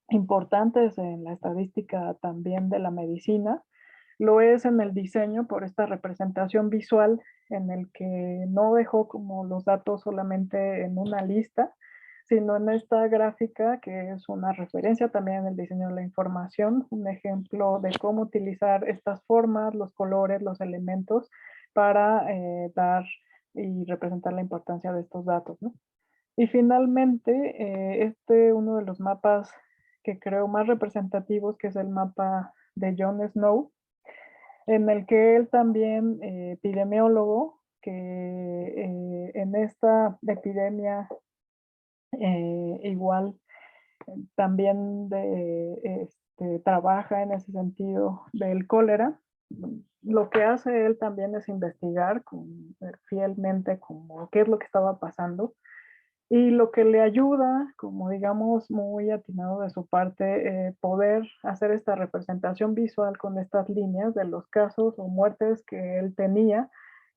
importantes en la estadística también de la medicina, lo es en el diseño por esta representación visual en el que no dejó como los datos solamente en una lista, sino en esta gráfica que es una referencia también en el diseño de la información, un ejemplo de cómo utilizar estas formas, los colores, los elementos para dar y representar la importancia de estos datos, ¿no? Y finalmente, uno de los mapas que creo más representativos, que es el mapa de John Snow, en el que él también, epidemiólogo, que en esta epidemia igual también trabaja en ese sentido del cólera. Lo que hace él también es investigar fielmente como qué es lo que estaba pasando, y lo que le ayuda, como digamos muy atinado de su parte, poder hacer esta representación visual con estas líneas de los casos o muertes que él tenía,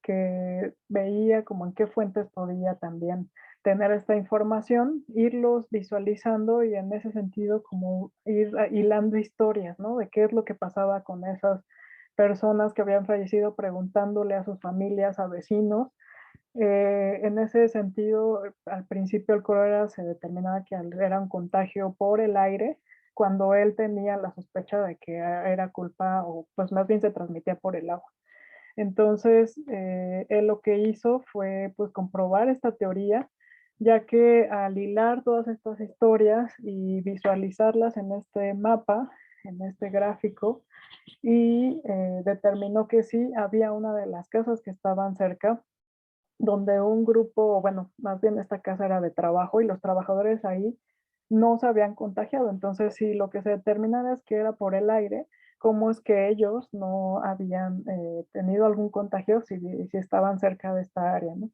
que veía como en qué fuentes podía también tener esta información, irlos visualizando y en ese sentido como ir hilando historias, ¿no? De qué es lo que pasaba con esas personas que habían fallecido, preguntándole a sus familias, a vecinos. En ese sentido, al principio el cólera se determinaba que era un contagio por el aire, cuando él tenía la sospecha de que era culpa, o pues más bien se transmitía por el agua. Entonces, él lo que hizo fue pues comprobar esta teoría, ya que al hilar todas estas historias y visualizarlas en este mapa, en este gráfico, y determinó que sí, había una de las casas que estaban cerca, donde un grupo, bueno, más bien esta casa era de trabajo y los trabajadores ahí no se habían contagiado. Entonces, sí, lo que se determinaba es que era por el aire, cómo es que ellos no habían tenido algún contagio si estaban cerca de esta área, ¿no?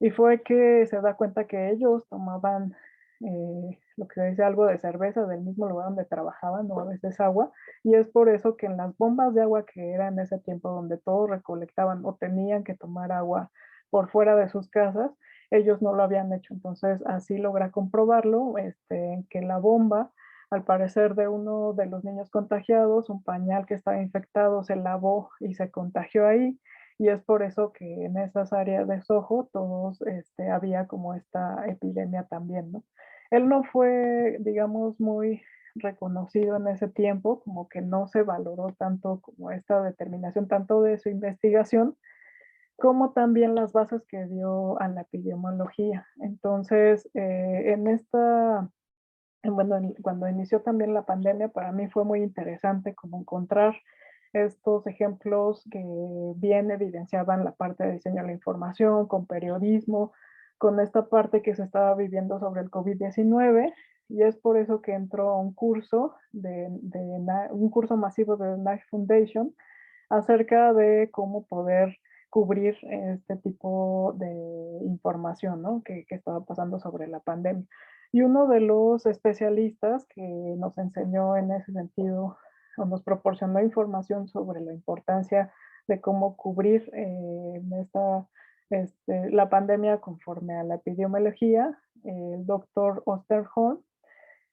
Y fue que se da cuenta que ellos tomaban lo que se dice algo de cerveza del mismo lugar donde trabajaban, o a veces agua, y es por eso que en las bombas de agua que era en ese tiempo donde todos recolectaban o tenían que tomar agua por fuera de sus casas, ellos no lo habían hecho. Entonces así logra comprobarlo, que la bomba, al parecer de uno de los niños contagiados, un pañal que estaba infectado se lavó y se contagió ahí, y es por eso que en esas áreas de Soho todos había como esta epidemia también, ¿no? Él no fue, digamos, muy reconocido en ese tiempo, como que no se valoró tanto como esta determinación, tanto de su investigación, como también las bases que dio a la epidemiología. Entonces, bueno, cuando inició también la pandemia, para mí fue muy interesante como encontrar estos ejemplos que bien evidenciaban la parte de diseño de la información, con periodismo, con esta parte que se estaba viviendo sobre el COVID-19, y es por eso que entró a un curso, un curso masivo de Knight Foundation acerca de cómo poder cubrir este tipo de información, ¿no? que estaba pasando sobre la pandemia. Y uno de los especialistas que nos enseñó en ese sentido, o nos proporcionó información sobre la importancia de cómo cubrir la pandemia conforme a la epidemiología, el doctor Osterholm,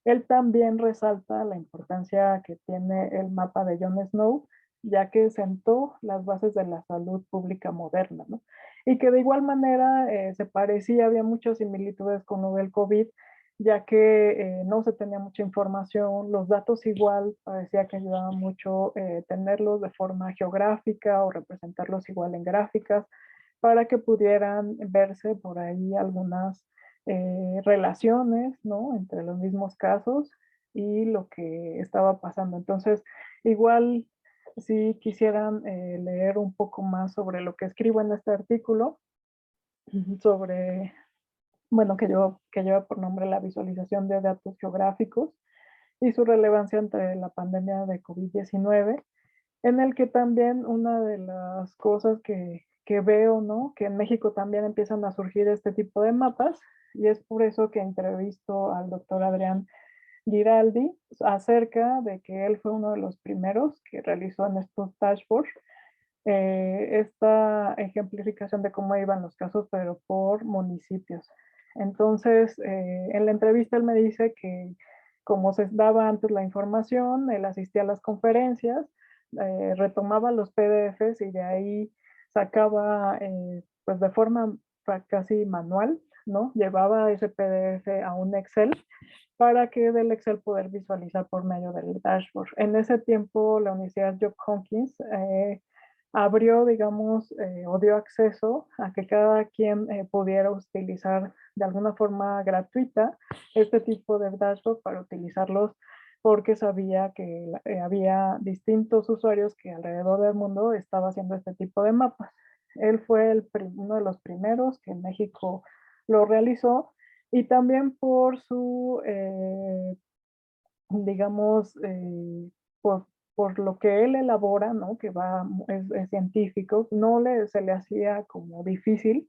él también resalta la importancia que tiene el mapa de John Snow, ya que sentó las bases de la salud pública moderna, ¿no? Y que de igual manera se parecía, había muchas similitudes con lo del COVID, ya que no se tenía mucha información, los datos igual parecía que ayudaban mucho tenerlos de forma geográfica o representarlos igual en gráficas, para que pudieran verse por ahí algunas relaciones, ¿no? Entre los mismos casos y lo que estaba pasando. Entonces, igual, si quisieran leer un poco más sobre lo que escribo en este artículo, sobre, bueno, que lleva por nombre la visualización de datos geográficos y su relevancia entre la pandemia de COVID-19, en el que también una de las cosas que veo, ¿no? Que en México también empiezan a surgir este tipo de mapas, y es por eso que entrevisto al doctor Adrián Giraldi acerca de que él fue uno de los primeros que realizó en estos dashboards esta ejemplificación de cómo iban los casos, pero por municipios. Entonces, en la entrevista él me dice que como se daba antes la información, él asistía a las conferencias, retomaba los PDFs y de ahí sacaba, pues de forma casi manual, ¿no? Llevaba ese PDF a un Excel para que del Excel poder visualizar por medio del dashboard. En ese tiempo, la Universidad Johns Hopkins abrió, digamos, o dio acceso a que cada quien pudiera utilizar de alguna forma gratuita este tipo de dashboard para utilizarlos, porque sabía que había distintos usuarios que alrededor del mundo estaba haciendo este tipo de mapas. Él fue uno de los primeros que en México lo realizó, y también por su, digamos, por lo que él elabora, ¿no? Que es científico, se le hacía como difícil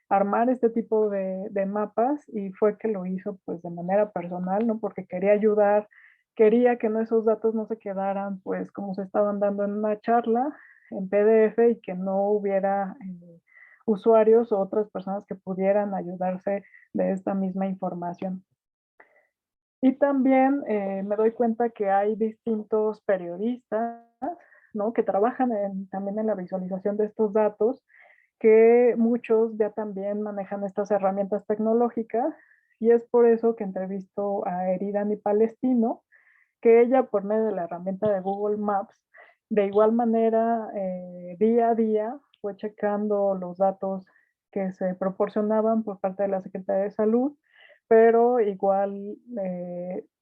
armar este tipo de mapas, y fue que lo hizo pues de manera personal, ¿no? Porque quería ayudar, quería que esos datos no se quedaran pues como se estaban dando en una charla en PDF, y que no hubiera usuarios o otras personas que pudieran ayudarse de esta misma información. Y también me doy cuenta que hay distintos periodistas, ¿no? Que trabajan también en la visualización de estos datos, que muchos ya también manejan estas herramientas tecnológicas, y es por eso que entrevisto a Eridani Palestino, que ella, por medio de la herramienta de Google Maps, de igual manera día a día fue checando los datos que se proporcionaban por parte de la Secretaría de Salud, pero igual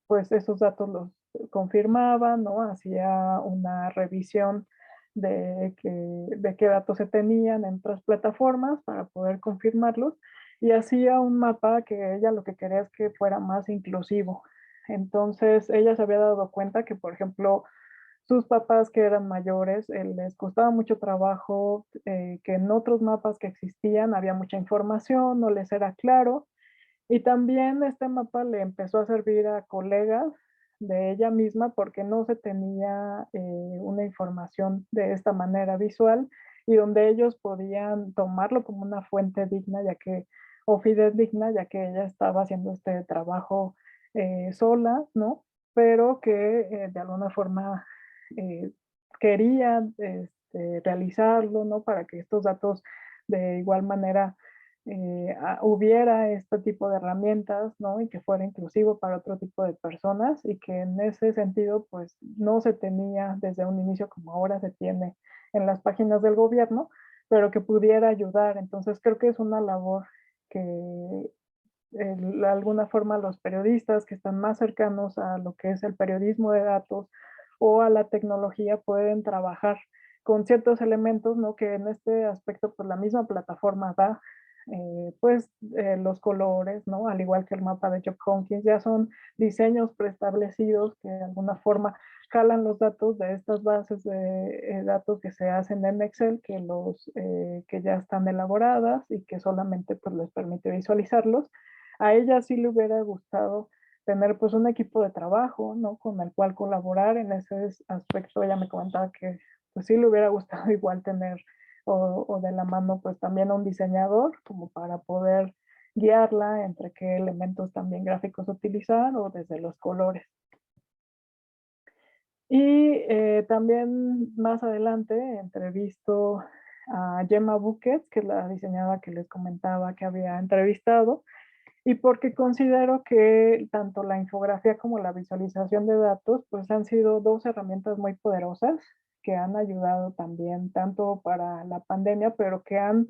pues esos datos los confirmaba, ¿no? Hacía una revisión de qué datos se tenían en otras plataformas para poder confirmarlos, y hacía un mapa que ella lo que quería es que fuera más inclusivo. Entonces ella se había dado cuenta que, por ejemplo, sus papás que eran mayores, les costaba mucho trabajo, que en otros mapas que existían había mucha información, no les era claro, y también este mapa le empezó a servir a colegas de ella misma porque no se tenía una información de esta manera visual, y donde ellos podían tomarlo como una fuente digna, o fidedigna, ya que ella estaba haciendo este trabajo sola, ¿no? Pero que de alguna forma eh, quería realizarlo, ¿no? Para que estos datos de igual manera hubiera este tipo de herramientas, ¿no? Y que fuera inclusivo para otro tipo de personas, y que en ese sentido, pues no se tenía desde un inicio como ahora se tiene en las páginas del gobierno, pero que pudiera ayudar. Entonces creo que es una labor que de alguna forma los periodistas que están más cercanos a lo que es el periodismo de datos o a la tecnología pueden trabajar con ciertos elementos, ¿no? Que en este aspecto pues la misma plataforma da, los colores, ¿no? Al igual que el mapa de Johns Hopkins, ya son diseños preestablecidos que de alguna forma jalan los datos de estas bases de datos que se hacen en Excel, que ya están elaboradas y que solamente pues les permite visualizarlos. A ella sí le hubiera gustado tener pues un equipo de trabajo, ¿no? Con el cual colaborar en ese aspecto. Ella me comentaba que pues sí le hubiera gustado igual tener o de la mano pues también a un diseñador como para poder guiarla entre qué elementos también gráficos utilizar o desde los colores. Y también más adelante entrevisto a Gemma Buquets, que es la diseñadora que les comentaba que había entrevistado, y porque considero que tanto la infografía como la visualización de datos pues han sido dos herramientas muy poderosas que han ayudado también tanto para la pandemia, pero que han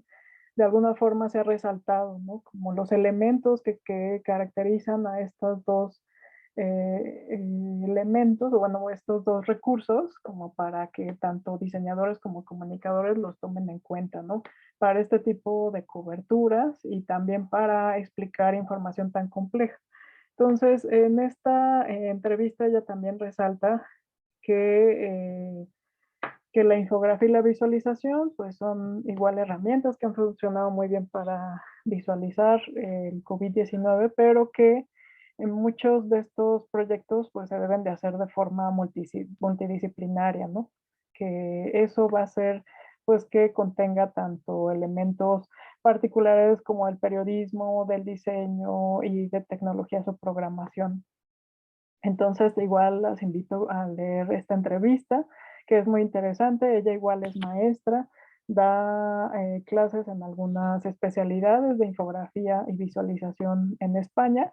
de alguna forma se ha resaltado, ¿no? Como los elementos que caracterizan a estos dos elementos, o bueno, estos dos recursos, como para que tanto diseñadores como comunicadores los tomen en cuenta, ¿no? Para este tipo de coberturas y también para explicar información tan compleja. Entonces, en esta entrevista ella también resalta que la infografía y la visualización pues son igual herramientas que han funcionado muy bien para visualizar el COVID-19, pero que en muchos de estos proyectos pues se deben de hacer de forma multidisciplinaria, ¿no? Que eso va a ser pues que contenga tanto elementos particulares como el periodismo, del diseño y de tecnologías o programación. Entonces, igual las invito a leer esta entrevista, que es muy interesante. Ella igual es maestra da clases en algunas especialidades de infografía y visualización en España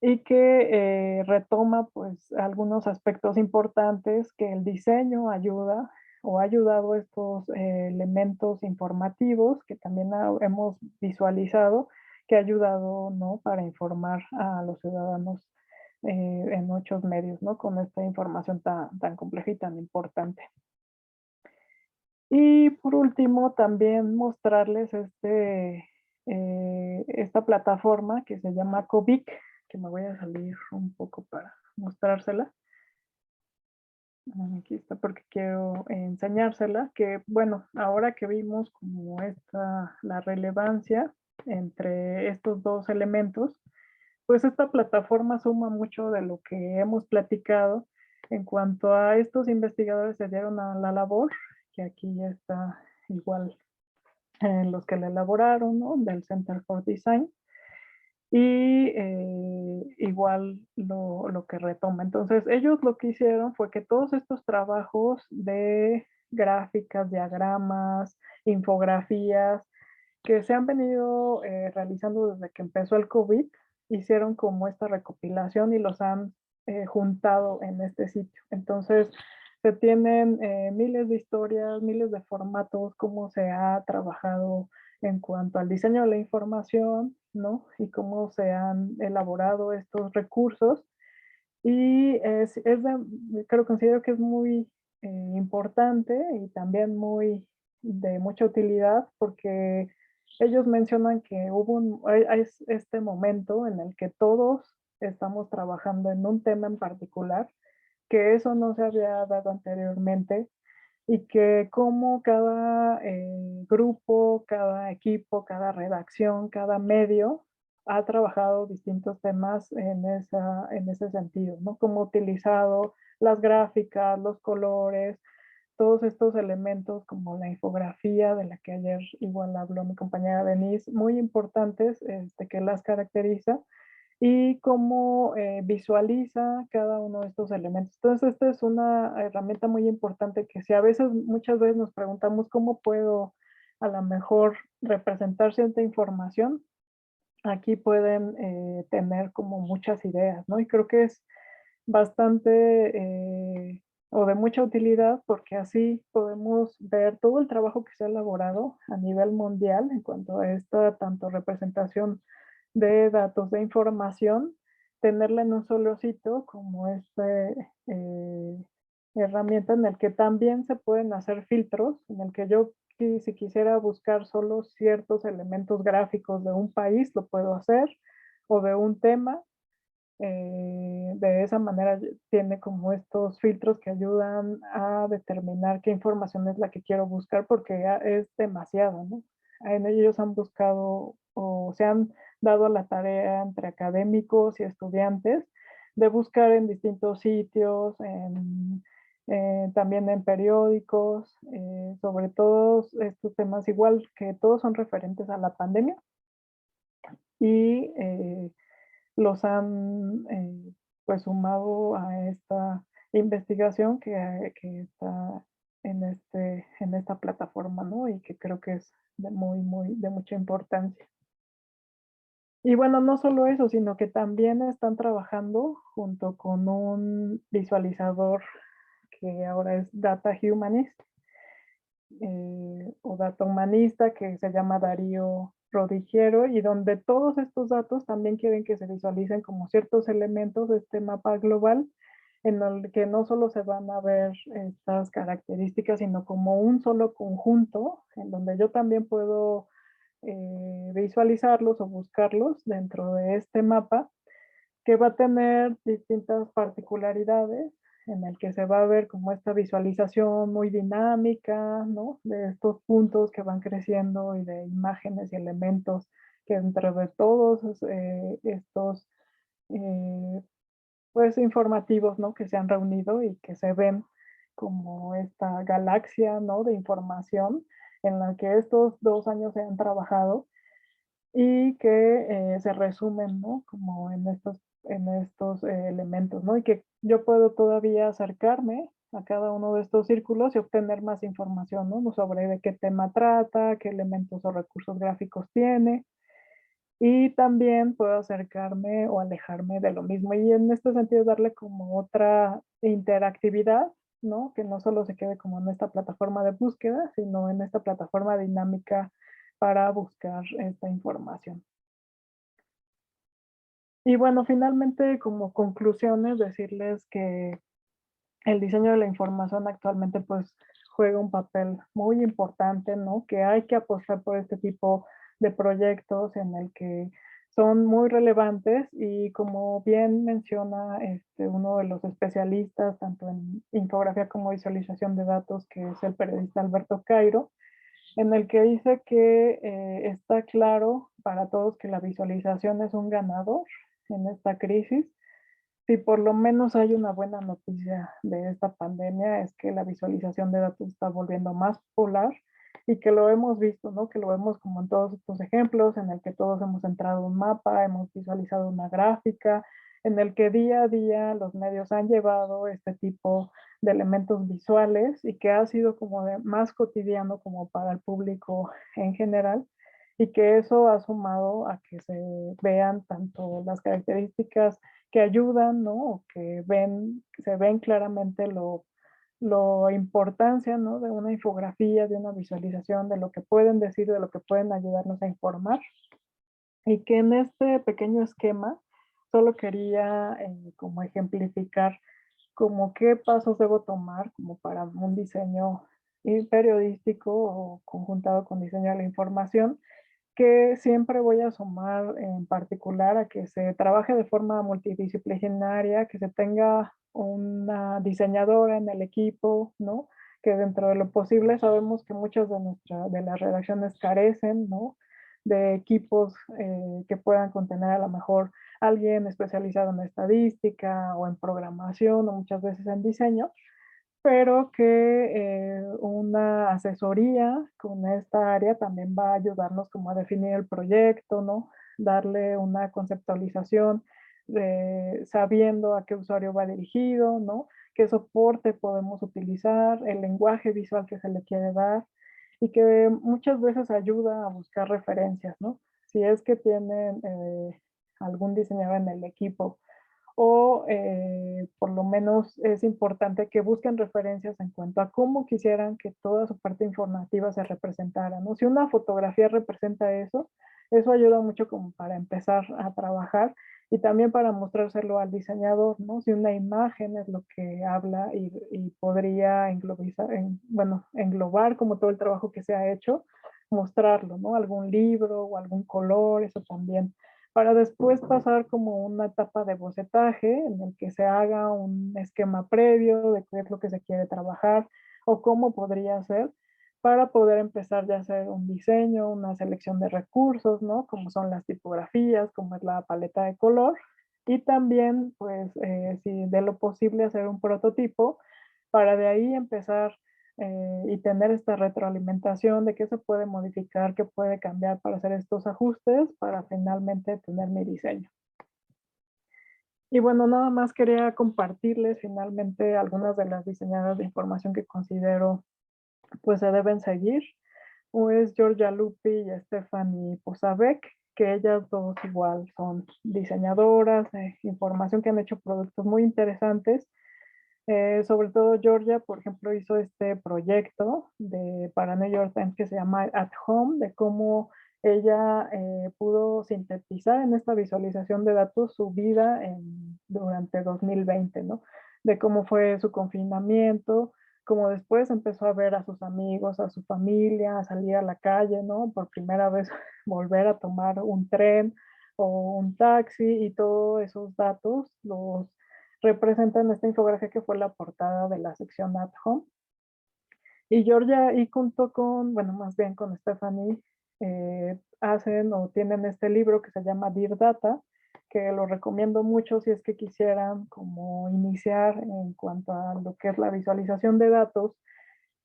y que retoma pues algunos aspectos importantes que el diseño ayuda o ha ayudado estos elementos informativos que también hemos visualizado, que ha ayudado, ¿no?, para informar a los ciudadanos en muchos medios, ¿no?, con esta información tan compleja y tan importante. Y por último, también mostrarles esta plataforma que se llama Covic, que me voy a salir un poco para mostrársela. Aquí está porque quiero enseñársela, que bueno, ahora que vimos como la relevancia entre estos dos elementos, pues esta plataforma suma mucho de lo que hemos platicado en cuanto a estos investigadores se dieron a la labor, que aquí ya está igual los que la elaboraron, ¿no?, del Center for Design, y igual lo que retoma. Entonces, ellos lo que hicieron fue que todos estos trabajos de gráficas, diagramas, infografías, que se han venido realizando desde que empezó el COVID, hicieron como esta recopilación y los han juntado en este sitio. Entonces, se tienen miles de historias, miles de formatos, cómo se ha trabajado en cuanto al diseño de la información, ¿no? Y cómo se han elaborado estos recursos. Y considero que es muy importante y también muy de mucha utilidad porque ellos mencionan que hay este momento en el que todos estamos trabajando en un tema en particular, que eso no se había dado anteriormente y que como cada grupo, cada equipo, cada redacción, cada medio ha trabajado distintos temas en ese sentido, ¿no? Cómo ha utilizado las gráficas, los colores, todos estos elementos como la infografía de la que ayer igual habló mi compañera Denise, muy importantes que las caracteriza y cómo visualiza cada uno de estos elementos. Entonces, esta es una herramienta muy importante que si a veces, muchas veces nos preguntamos cómo puedo a lo mejor representar cierta información, aquí pueden tener como muchas ideas, ¿no? Y creo que es bastante o de mucha utilidad porque así podemos ver todo el trabajo que se ha elaborado a nivel mundial en cuanto a esta tanto representación de datos de información, tenerla en un solo sitio como herramienta en el que también se pueden hacer filtros, en el que yo si quisiera buscar solo ciertos elementos gráficos de un país, lo puedo hacer, o de un tema, de esa manera tiene como estos filtros que ayudan a determinar qué información es la que quiero buscar porque ya es demasiado, ¿no? En ellos han buscado o se han dado la tarea entre académicos y estudiantes de buscar en distintos sitios, también en periódicos, sobre todos estos temas, igual que todos son referentes a la pandemia y los han pues sumado a esta investigación que está en esta plataforma, ¿no? Y que creo que es de mucha importancia. Y bueno, no solo eso, sino que también están trabajando junto con un visualizador que ahora es Data Humanist o Data Humanista, que se llama Darío Rodigiero, y donde todos estos datos también quieren que se visualicen como ciertos elementos de este mapa global, en el que no solo se van a ver estas características, sino como un solo conjunto, en donde yo también puedo visualizarlos o buscarlos dentro de este mapa, que va a tener distintas particularidades en el que se va a ver como esta visualización muy dinámica, ¿no? De estos puntos que van creciendo y de imágenes y elementos que entre de todos estos pues informativos, ¿no? Que se han reunido y que se ven como esta galaxia, ¿no? De información en la que estos 2 años se han trabajado y que se resumen, ¿no? Como en estos elementos, ¿no? Y que yo puedo todavía acercarme a cada uno de estos círculos y obtener más información, ¿no? Sobre de qué tema trata, qué elementos o recursos gráficos tiene. Y también puedo acercarme o alejarme de lo mismo. Y en este sentido darle como otra interactividad, ¿no? Que no solo se quede como en esta plataforma de búsqueda, sino en esta plataforma dinámica para buscar esta información. Y bueno, finalmente como conclusiones, decirles que el diseño de la información actualmente pues juega un papel muy importante, ¿no? Que hay que apostar por este tipo de proyectos en el que son muy relevantes y como bien menciona uno de los especialistas tanto en infografía como visualización de datos, que es el periodista Alberto Cairo, en el que dice que está claro para todos que la visualización es un ganador en esta crisis. Si por lo menos hay una buena noticia de esta pandemia, es que la visualización de datos está volviendo más popular y que lo hemos visto, ¿no? Que lo vemos como en todos estos ejemplos, en el que todos hemos entrado a un mapa, hemos visualizado una gráfica, en el que día a día los medios han llevado este tipo de elementos visuales y que ha sido como de más cotidiano como para el público en general y que eso ha sumado a que se vean tanto las características que ayudan, ¿no? O que se ven claramente lo importancia, ¿no? De una infografía, de una visualización, de lo que pueden decir, de lo que pueden ayudarnos a informar. Y que en este pequeño esquema solo quería como ejemplificar como qué pasos debo tomar como para un diseño periodístico o conjuntado con diseño de la información, que siempre voy a sumar en particular a que se trabaje de forma multidisciplinaria, que se tenga una diseñadora en el equipo, ¿no? Que dentro de lo posible sabemos que muchas de las redacciones carecen, ¿no? De equipos que puedan contener a lo mejor alguien especializado en estadística o en programación o muchas veces en diseño, pero que una asesoría con esta área también va a ayudarnos como a definir el proyecto, ¿no? Darle una conceptualización sabiendo a qué usuario va dirigido, ¿no? Qué soporte podemos utilizar, el lenguaje visual que se le quiere dar y que muchas veces ayuda a buscar referencias, ¿no? Si es que tienen algún diseñador en el equipo o por lo menos es importante que busquen referencias en cuanto a cómo quisieran que toda su parte informativa se representara, ¿no? Si una fotografía representa eso, eso ayuda mucho como para empezar a trabajar y también para mostrárselo al diseñador, ¿no? Si una imagen es lo que habla y podría englobar como todo el trabajo que se ha hecho, mostrarlo, ¿no? Algún libro o algún color, eso también para después pasar como una etapa de bocetaje en el que se haga un esquema previo de qué es lo que se quiere trabajar o cómo podría ser para poder empezar ya a hacer un diseño, una selección de recursos, ¿no? Como son las tipografías, como es la paleta de color y también, pues, si de lo posible hacer un prototipo para de ahí empezar y tener esta retroalimentación de qué se puede modificar, qué puede cambiar para hacer estos ajustes, para finalmente tener mi diseño. Y bueno, nada más quería compartirles finalmente algunas de las diseñadoras de información que considero pues se deben seguir. Uno es Georgia Lupi y Stephanie Posavec, que ellas dos igual son diseñadoras de información que han hecho productos muy interesantes. Sobre todo Georgia, por ejemplo, hizo este proyecto para New York Times que se llama At Home, de cómo ella pudo sintetizar en esta visualización de datos su vida durante 2020, ¿no? De cómo fue su confinamiento, cómo después empezó a ver a sus amigos, a su familia, a salir a la calle, ¿no? Por primera vez volver a tomar un tren o un taxi y todos esos datos los representan esta infografía que fue la portada de la sección At Home. Y Georgia y junto con, bueno, más bien con Stephanie, hacen o tienen este libro que se llama Dear Data, que lo recomiendo mucho si es que quisieran como iniciar en cuanto a lo que es la visualización de datos,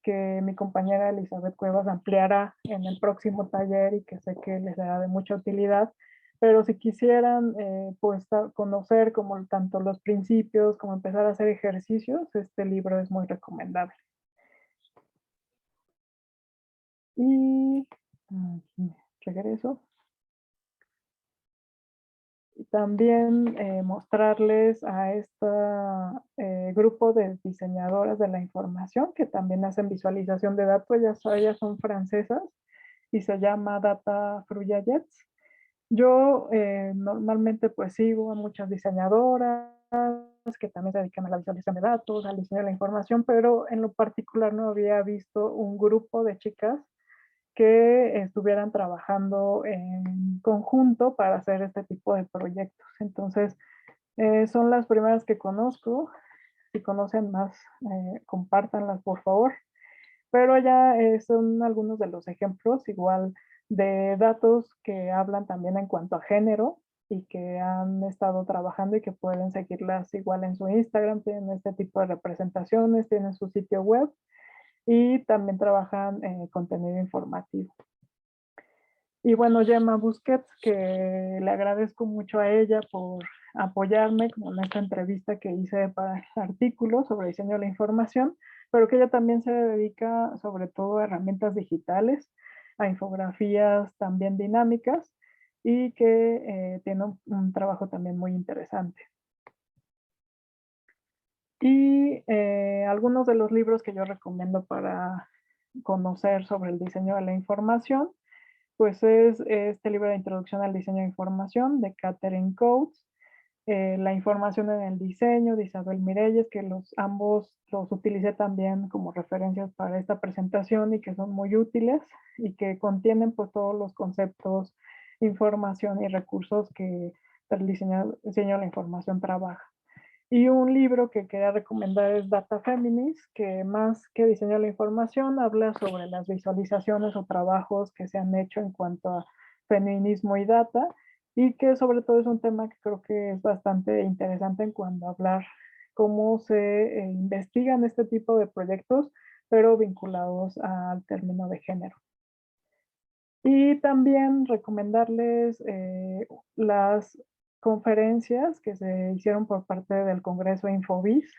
que mi compañera Elizabeth Cuevas ampliará en el próximo taller y que sé que les será de mucha utilidad, pero si quisieran pues conocer como tanto los principios como empezar a hacer ejercicios, este libro es muy recomendable. Y aquí regreso. Y también mostrarles a este grupo de diseñadoras de la información que también hacen visualización de datos. Ellas son francesas y se llama Data Fruyayets. Yo normalmente pues sigo a muchas diseñadoras que también se dedican a la visualización de datos, al diseño de la información, pero en lo particular no había visto un grupo de chicas que estuvieran trabajando en conjunto para hacer este tipo de proyectos. Entonces, son las primeras que conozco. Si conocen más, compártanlas por favor. Pero ya son algunos de los ejemplos, igual de datos que hablan también en cuanto a género y que han estado trabajando y que pueden seguirlas igual en su Instagram, tienen este tipo de representaciones, tienen su sitio web y también trabajan contenido informativo. Y bueno, Gemma Busquets, que le agradezco mucho a ella por apoyarme como en esta entrevista que hice para el artículo sobre diseño de la información, pero que ella también se dedica sobre todo a herramientas digitales, a infografías también dinámicas y que tiene un trabajo también muy interesante. Y algunos de los libros que yo recomiendo para conocer sobre el diseño de la información pues es este libro de Introducción al Diseño de Información de Catherine Coates, La información en el diseño de Isabel Mirelles, que ambos los utilicé también como referencias para esta presentación y que son muy útiles y que contienen pues todos los conceptos, información y recursos que el diseño de la información trabaja. Y un libro que quería recomendar es Data Feminist, que más que diseño de la información habla sobre las visualizaciones o trabajos que se han hecho en cuanto a feminismo y data, y que sobre todo es un tema que creo que es bastante interesante en cuanto a hablar cómo se investigan este tipo de proyectos, pero vinculados al término de género. Y también recomendarles las conferencias que se hicieron por parte del Congreso Infobis,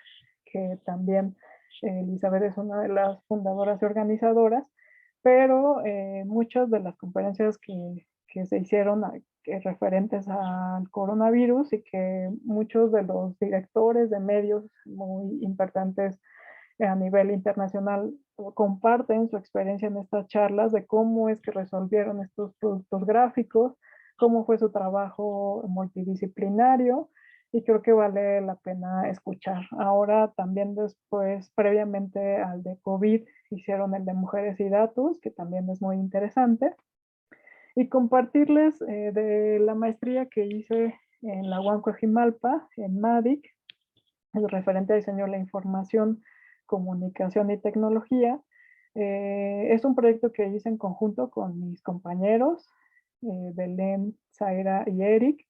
que también Elizabeth es una de las fundadoras y organizadoras, pero muchas de las conferencias que se hicieron referentes al coronavirus y que muchos de los directores de medios muy importantes a nivel internacional comparten su experiencia en estas charlas de cómo es que resolvieron estos productos gráficos, cómo fue su trabajo multidisciplinario y creo que vale la pena escuchar. Ahora también después, previamente al de COVID, hicieron el de Mujeres y Datos, que también es muy interesante. Y compartirles de la maestría que hice en la UAM Coajimalpa, en MADIC, el referente a diseño de la información, comunicación y tecnología. Es un proyecto que hice en conjunto con mis compañeros, Belén, Zaira y Eric.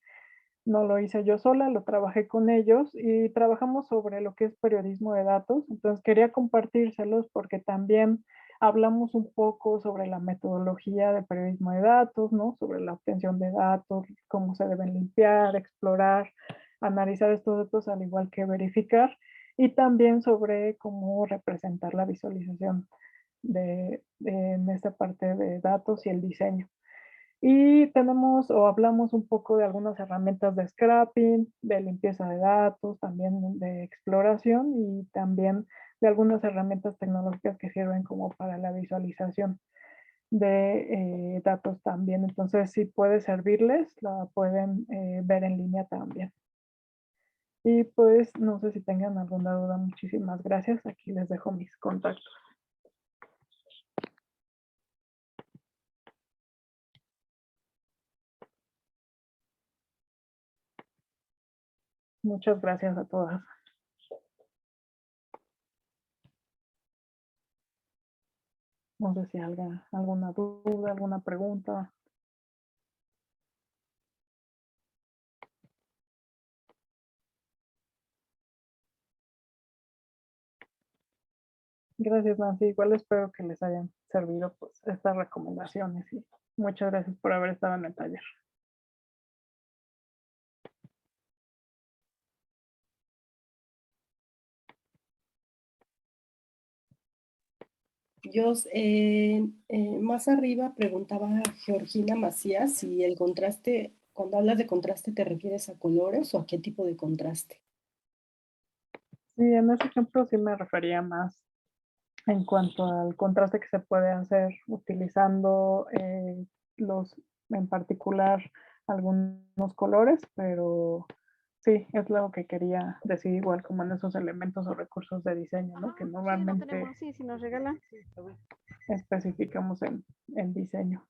No lo hice yo sola, lo trabajé con ellos y trabajamos sobre lo que es periodismo de datos. Entonces quería compartírselos porque también hablamos un poco sobre la metodología de periodismo de datos, ¿no? Sobre la obtención de datos, cómo se deben limpiar, explorar, analizar estos datos al igual que verificar y también sobre cómo representar la visualización en esta parte de datos y el diseño. Y tenemos o hablamos un poco de algunas herramientas de scrapping, de limpieza de datos, también de exploración y también de algunas herramientas tecnológicas que sirven como para la visualización de datos también. Entonces, si puede servirles, la pueden ver en línea también. Y pues no sé si tengan alguna duda, muchísimas gracias. Aquí les dejo mis contactos. Muchas gracias a todas. No sé si alguna duda, alguna pregunta. Gracias, Nancy. Igual espero que les hayan servido pues, estas recomendaciones y muchas gracias por haber estado en el taller. Yo, más arriba preguntaba Georgina Macías si el contraste, cuando hablas de contraste, ¿te refieres a colores o a qué tipo de contraste? Sí, en ese ejemplo sí me refería más en cuanto al contraste que se puede hacer utilizando en particular, algunos colores, pero sí, es lo que quería decir, igual como en esos elementos o recursos de diseño, ¿no? Que Sí, no normalmente tenemos, sí, si nos regalan. especificamos en diseño.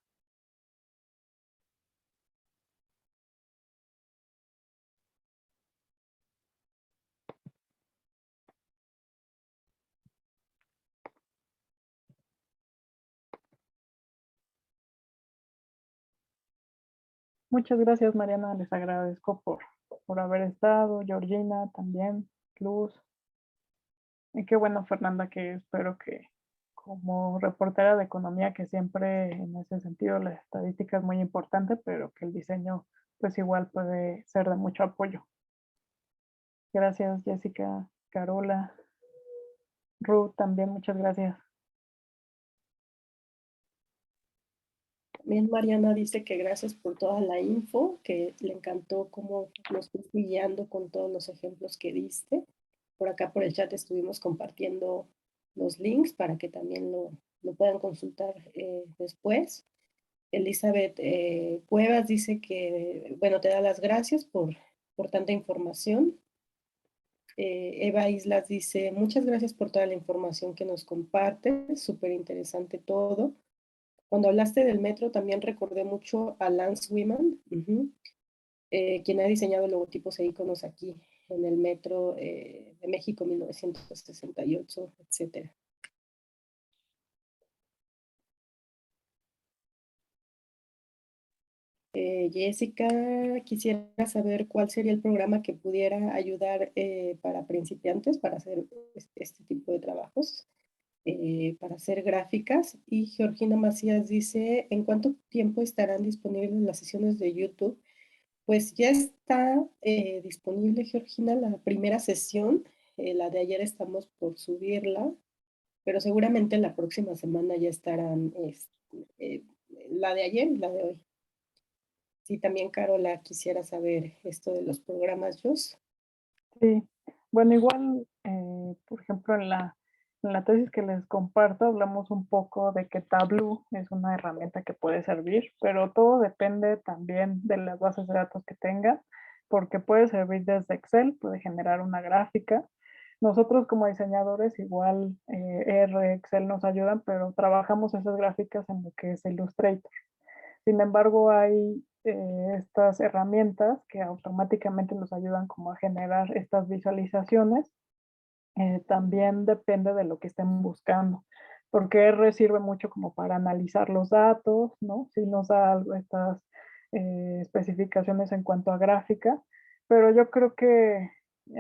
Muchas gracias, Mariana, les agradezco por haber estado, Georgina también, Luz. Y qué bueno, Fernanda, que espero que como reportera de economía, que siempre en ese sentido la estadística es muy importante, pero que el diseño pues igual puede ser de mucho apoyo. Gracias, Jessica, Carola, Ruth, también muchas gracias. También Mariana dice que gracias por toda la info, que le encantó cómo nos fuiste guiando con todos los ejemplos que diste. Por acá por el chat estuvimos compartiendo los links para que también lo puedan consultar después. Elizabeth Cuevas dice que, bueno, te da las gracias por tanta información. Eva Islas dice, muchas gracias por toda la información que nos compartes, súper interesante todo. Cuando hablaste del metro también recordé mucho a Lance Wiman, quien ha diseñado logotipos e iconos aquí en el metro de México 1968, etc. Jessica, quisiera saber cuál sería el programa que pudiera ayudar para principiantes para hacer este tipo de trabajos, para hacer gráficas. Y Georgina Macías dice, ¿en cuánto tiempo estarán disponibles las sesiones de YouTube? Pues ya está disponible, Georgina, la primera sesión. La de ayer estamos por subirla, pero seguramente la próxima semana ya estarán la de ayer y la de hoy. Sí, también Carola quisiera saber esto de los programas JOS. Sí, bueno, igual, por ejemplo, en la tesis que les comparto, hablamos un poco de que Tableau es una herramienta que puede servir, pero todo depende también de las bases de datos que tenga, porque puede servir desde Excel, puede generar una gráfica. Nosotros como diseñadores igual R, Excel nos ayudan, pero trabajamos esas gráficas en lo que es Illustrator. Sin embargo, hay estas herramientas que automáticamente nos ayudan como a generar estas visualizaciones. También depende de lo que estén buscando, porque R sirve mucho como para analizar los datos, ¿no? Sí nos da estas especificaciones en cuanto a gráfica, pero yo creo que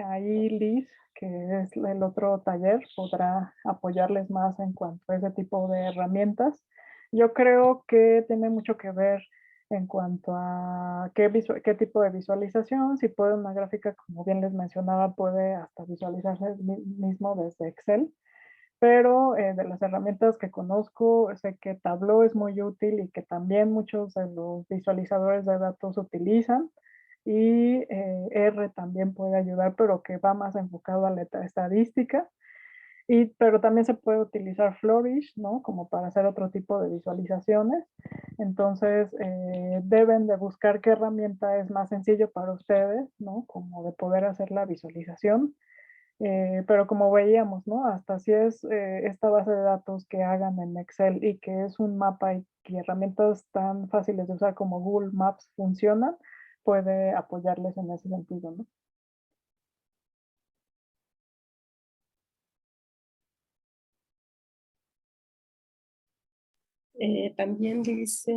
ahí Liz, que es el otro taller, podrá apoyarles más en cuanto a ese tipo de herramientas. Yo creo que tiene mucho que ver en cuanto a qué tipo de visualización, si puede una gráfica, como bien les mencionaba, puede hasta visualizarse mismo desde Excel, pero de las herramientas que conozco, sé que Tableau es muy útil y que también muchos de los visualizadores de datos utilizan, y R también puede ayudar, pero que va más enfocado a la estadística. Pero también se puede utilizar Flourish, ¿no? Como para hacer otro tipo de visualizaciones. Entonces, deben de buscar qué herramienta es más sencillo para ustedes, ¿no? Como de poder hacer la visualización. Pero como veíamos, ¿no? Hasta si es esta base de datos que hagan en Excel y que es un mapa y herramientas tan fáciles de usar como Google Maps funcionan, puede apoyarles en ese sentido, ¿no? También dice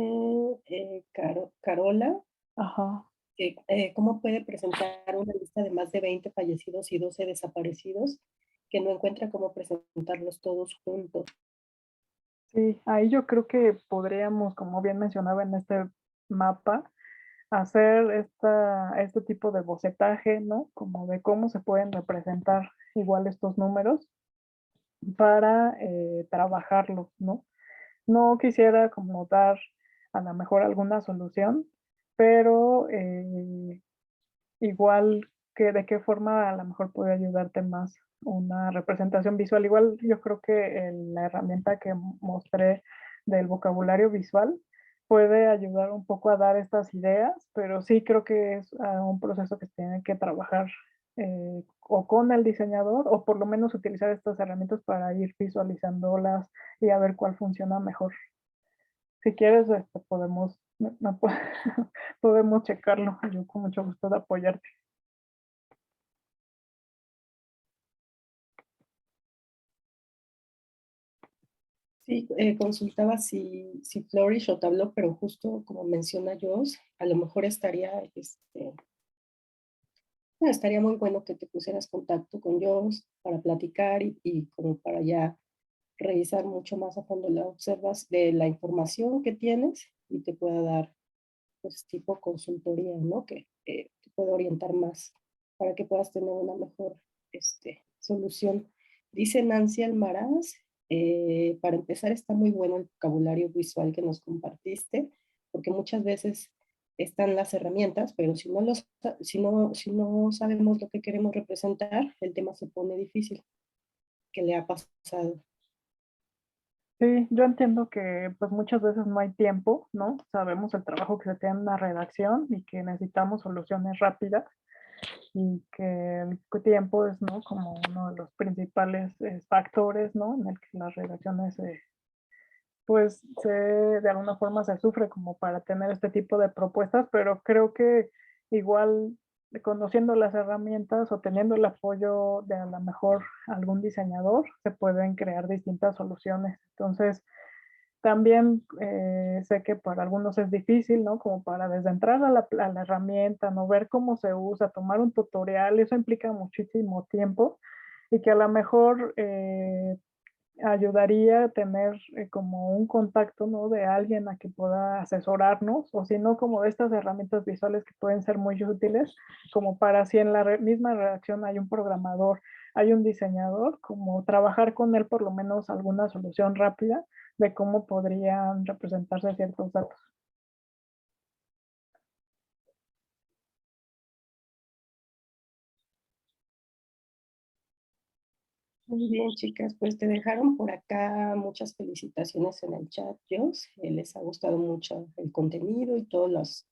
Carola Ajá. que cómo puede presentar una lista de más de 20 fallecidos y 12 desaparecidos, que no encuentra cómo presentarlos todos juntos. Sí, ahí yo creo que podríamos, como bien mencionaba en este mapa, hacer este tipo de bocetaje, ¿no? Como de cómo se pueden representar igual estos números. para trabajarlos, ¿no? No quisiera como dar a lo mejor alguna solución, pero igual que de qué forma a lo mejor puede ayudarte más una representación visual. Igual yo creo que la herramienta que mostré del vocabulario visual puede ayudar un poco a dar estas ideas, pero sí creo que es un proceso que se tiene que trabajar o con el diseñador o por lo menos utilizar estas herramientas para ir visualizándolas y a ver cuál funciona mejor. Si quieres, podemos, podemos checarlo. Yo con mucho gusto de apoyarte. Sí, consultaba si Flourish o Tableau, pero justo como menciona Jos, a lo mejor estaría muy bueno que te pusieras contacto con Jos para platicar y como para ya revisar mucho más a fondo la observas de la información que tienes y te pueda dar pues tipo consultoría, ¿no? Que te puede orientar más para que puedas tener una mejor solución. Dice Nancy Almaraz, para empezar está muy bueno el vocabulario visual que nos compartiste, porque muchas veces están las herramientas, pero si no sabemos lo que queremos representar, el tema se pone difícil. ¿Qué le ha pasado? Sí, yo entiendo que pues muchas veces no hay tiempo, ¿no? Sabemos el trabajo que se tiene en la redacción y que necesitamos soluciones rápidas y que el tiempo es, ¿no? Como uno de los principales factores, ¿no? En el que las redacciones pues de alguna forma se sufre como para tener este tipo de propuestas, pero creo que igual conociendo las herramientas o teniendo el apoyo de a lo mejor algún diseñador, se pueden crear distintas soluciones. Entonces, también sé que para algunos es difícil, ¿no? Como para desde entrar a la herramienta, ¿no? Ver cómo se usa, tomar un tutorial, eso implica muchísimo tiempo y que a lo mejor ayudaría a tener como un contacto, ¿no? De alguien a que pueda asesorarnos, o si no, como de estas herramientas visuales que pueden ser muy útiles, como para si en la misma redacción hay un programador, hay un diseñador, como trabajar con él por lo menos alguna solución rápida de cómo podrían representarse ciertos datos. Muy bien, chicas, pues te dejaron por acá muchas felicitaciones en el chat, Jos. Les ha gustado mucho el contenido y todos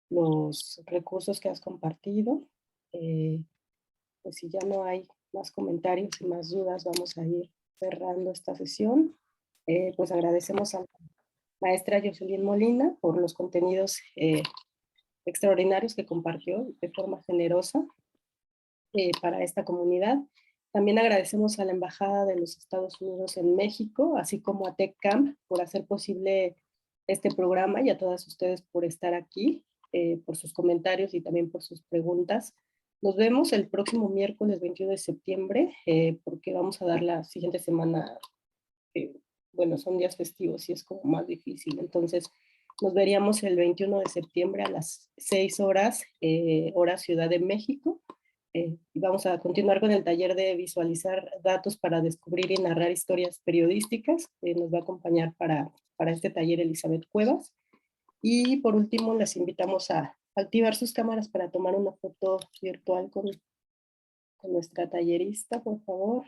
los recursos que has compartido. Pues si ya no hay más comentarios y más dudas, vamos a ir cerrando esta sesión. Pues agradecemos a la maestra Jocelyn Molina por los contenidos extraordinarios que compartió de forma generosa para esta comunidad. También agradecemos a la Embajada de los Estados Unidos en México, así como a TechCamp por hacer posible este programa y a todas ustedes por estar aquí, por sus comentarios y también por sus preguntas. Nos vemos el próximo miércoles 21 de septiembre, porque vamos a dar la siguiente semana, bueno, son días festivos y es como más difícil. Entonces, nos veríamos el 21 de septiembre a las 6 horas, hora Ciudad de México. Y vamos a continuar con el taller de visualizar datos para descubrir y narrar historias periodísticas. Nos va a acompañar para este taller Elizabeth Cuevas. Y por último, les invitamos a activar sus cámaras para tomar una foto virtual con nuestra tallerista, por favor.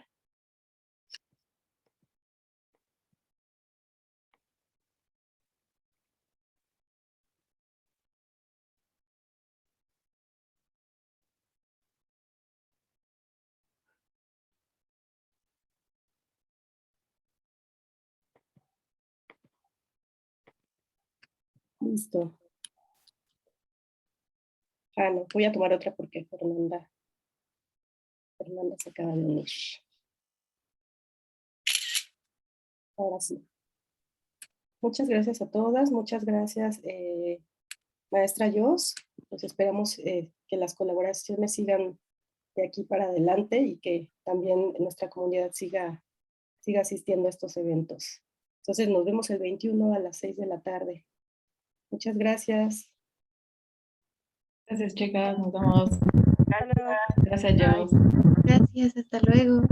Listo. Ah, no, voy a tomar otra porque Fernanda se acaba de unir. Ahora sí. Muchas gracias a todas, muchas gracias, maestra Jos. Pues esperamos que las colaboraciones sigan de aquí para adelante y que también nuestra comunidad siga asistiendo a estos eventos. Entonces nos vemos el 21 a las 6 de la tarde. Muchas gracias. Gracias, chicas. Nos vemos. Gracias. Gracias, Jos. Gracias, hasta luego.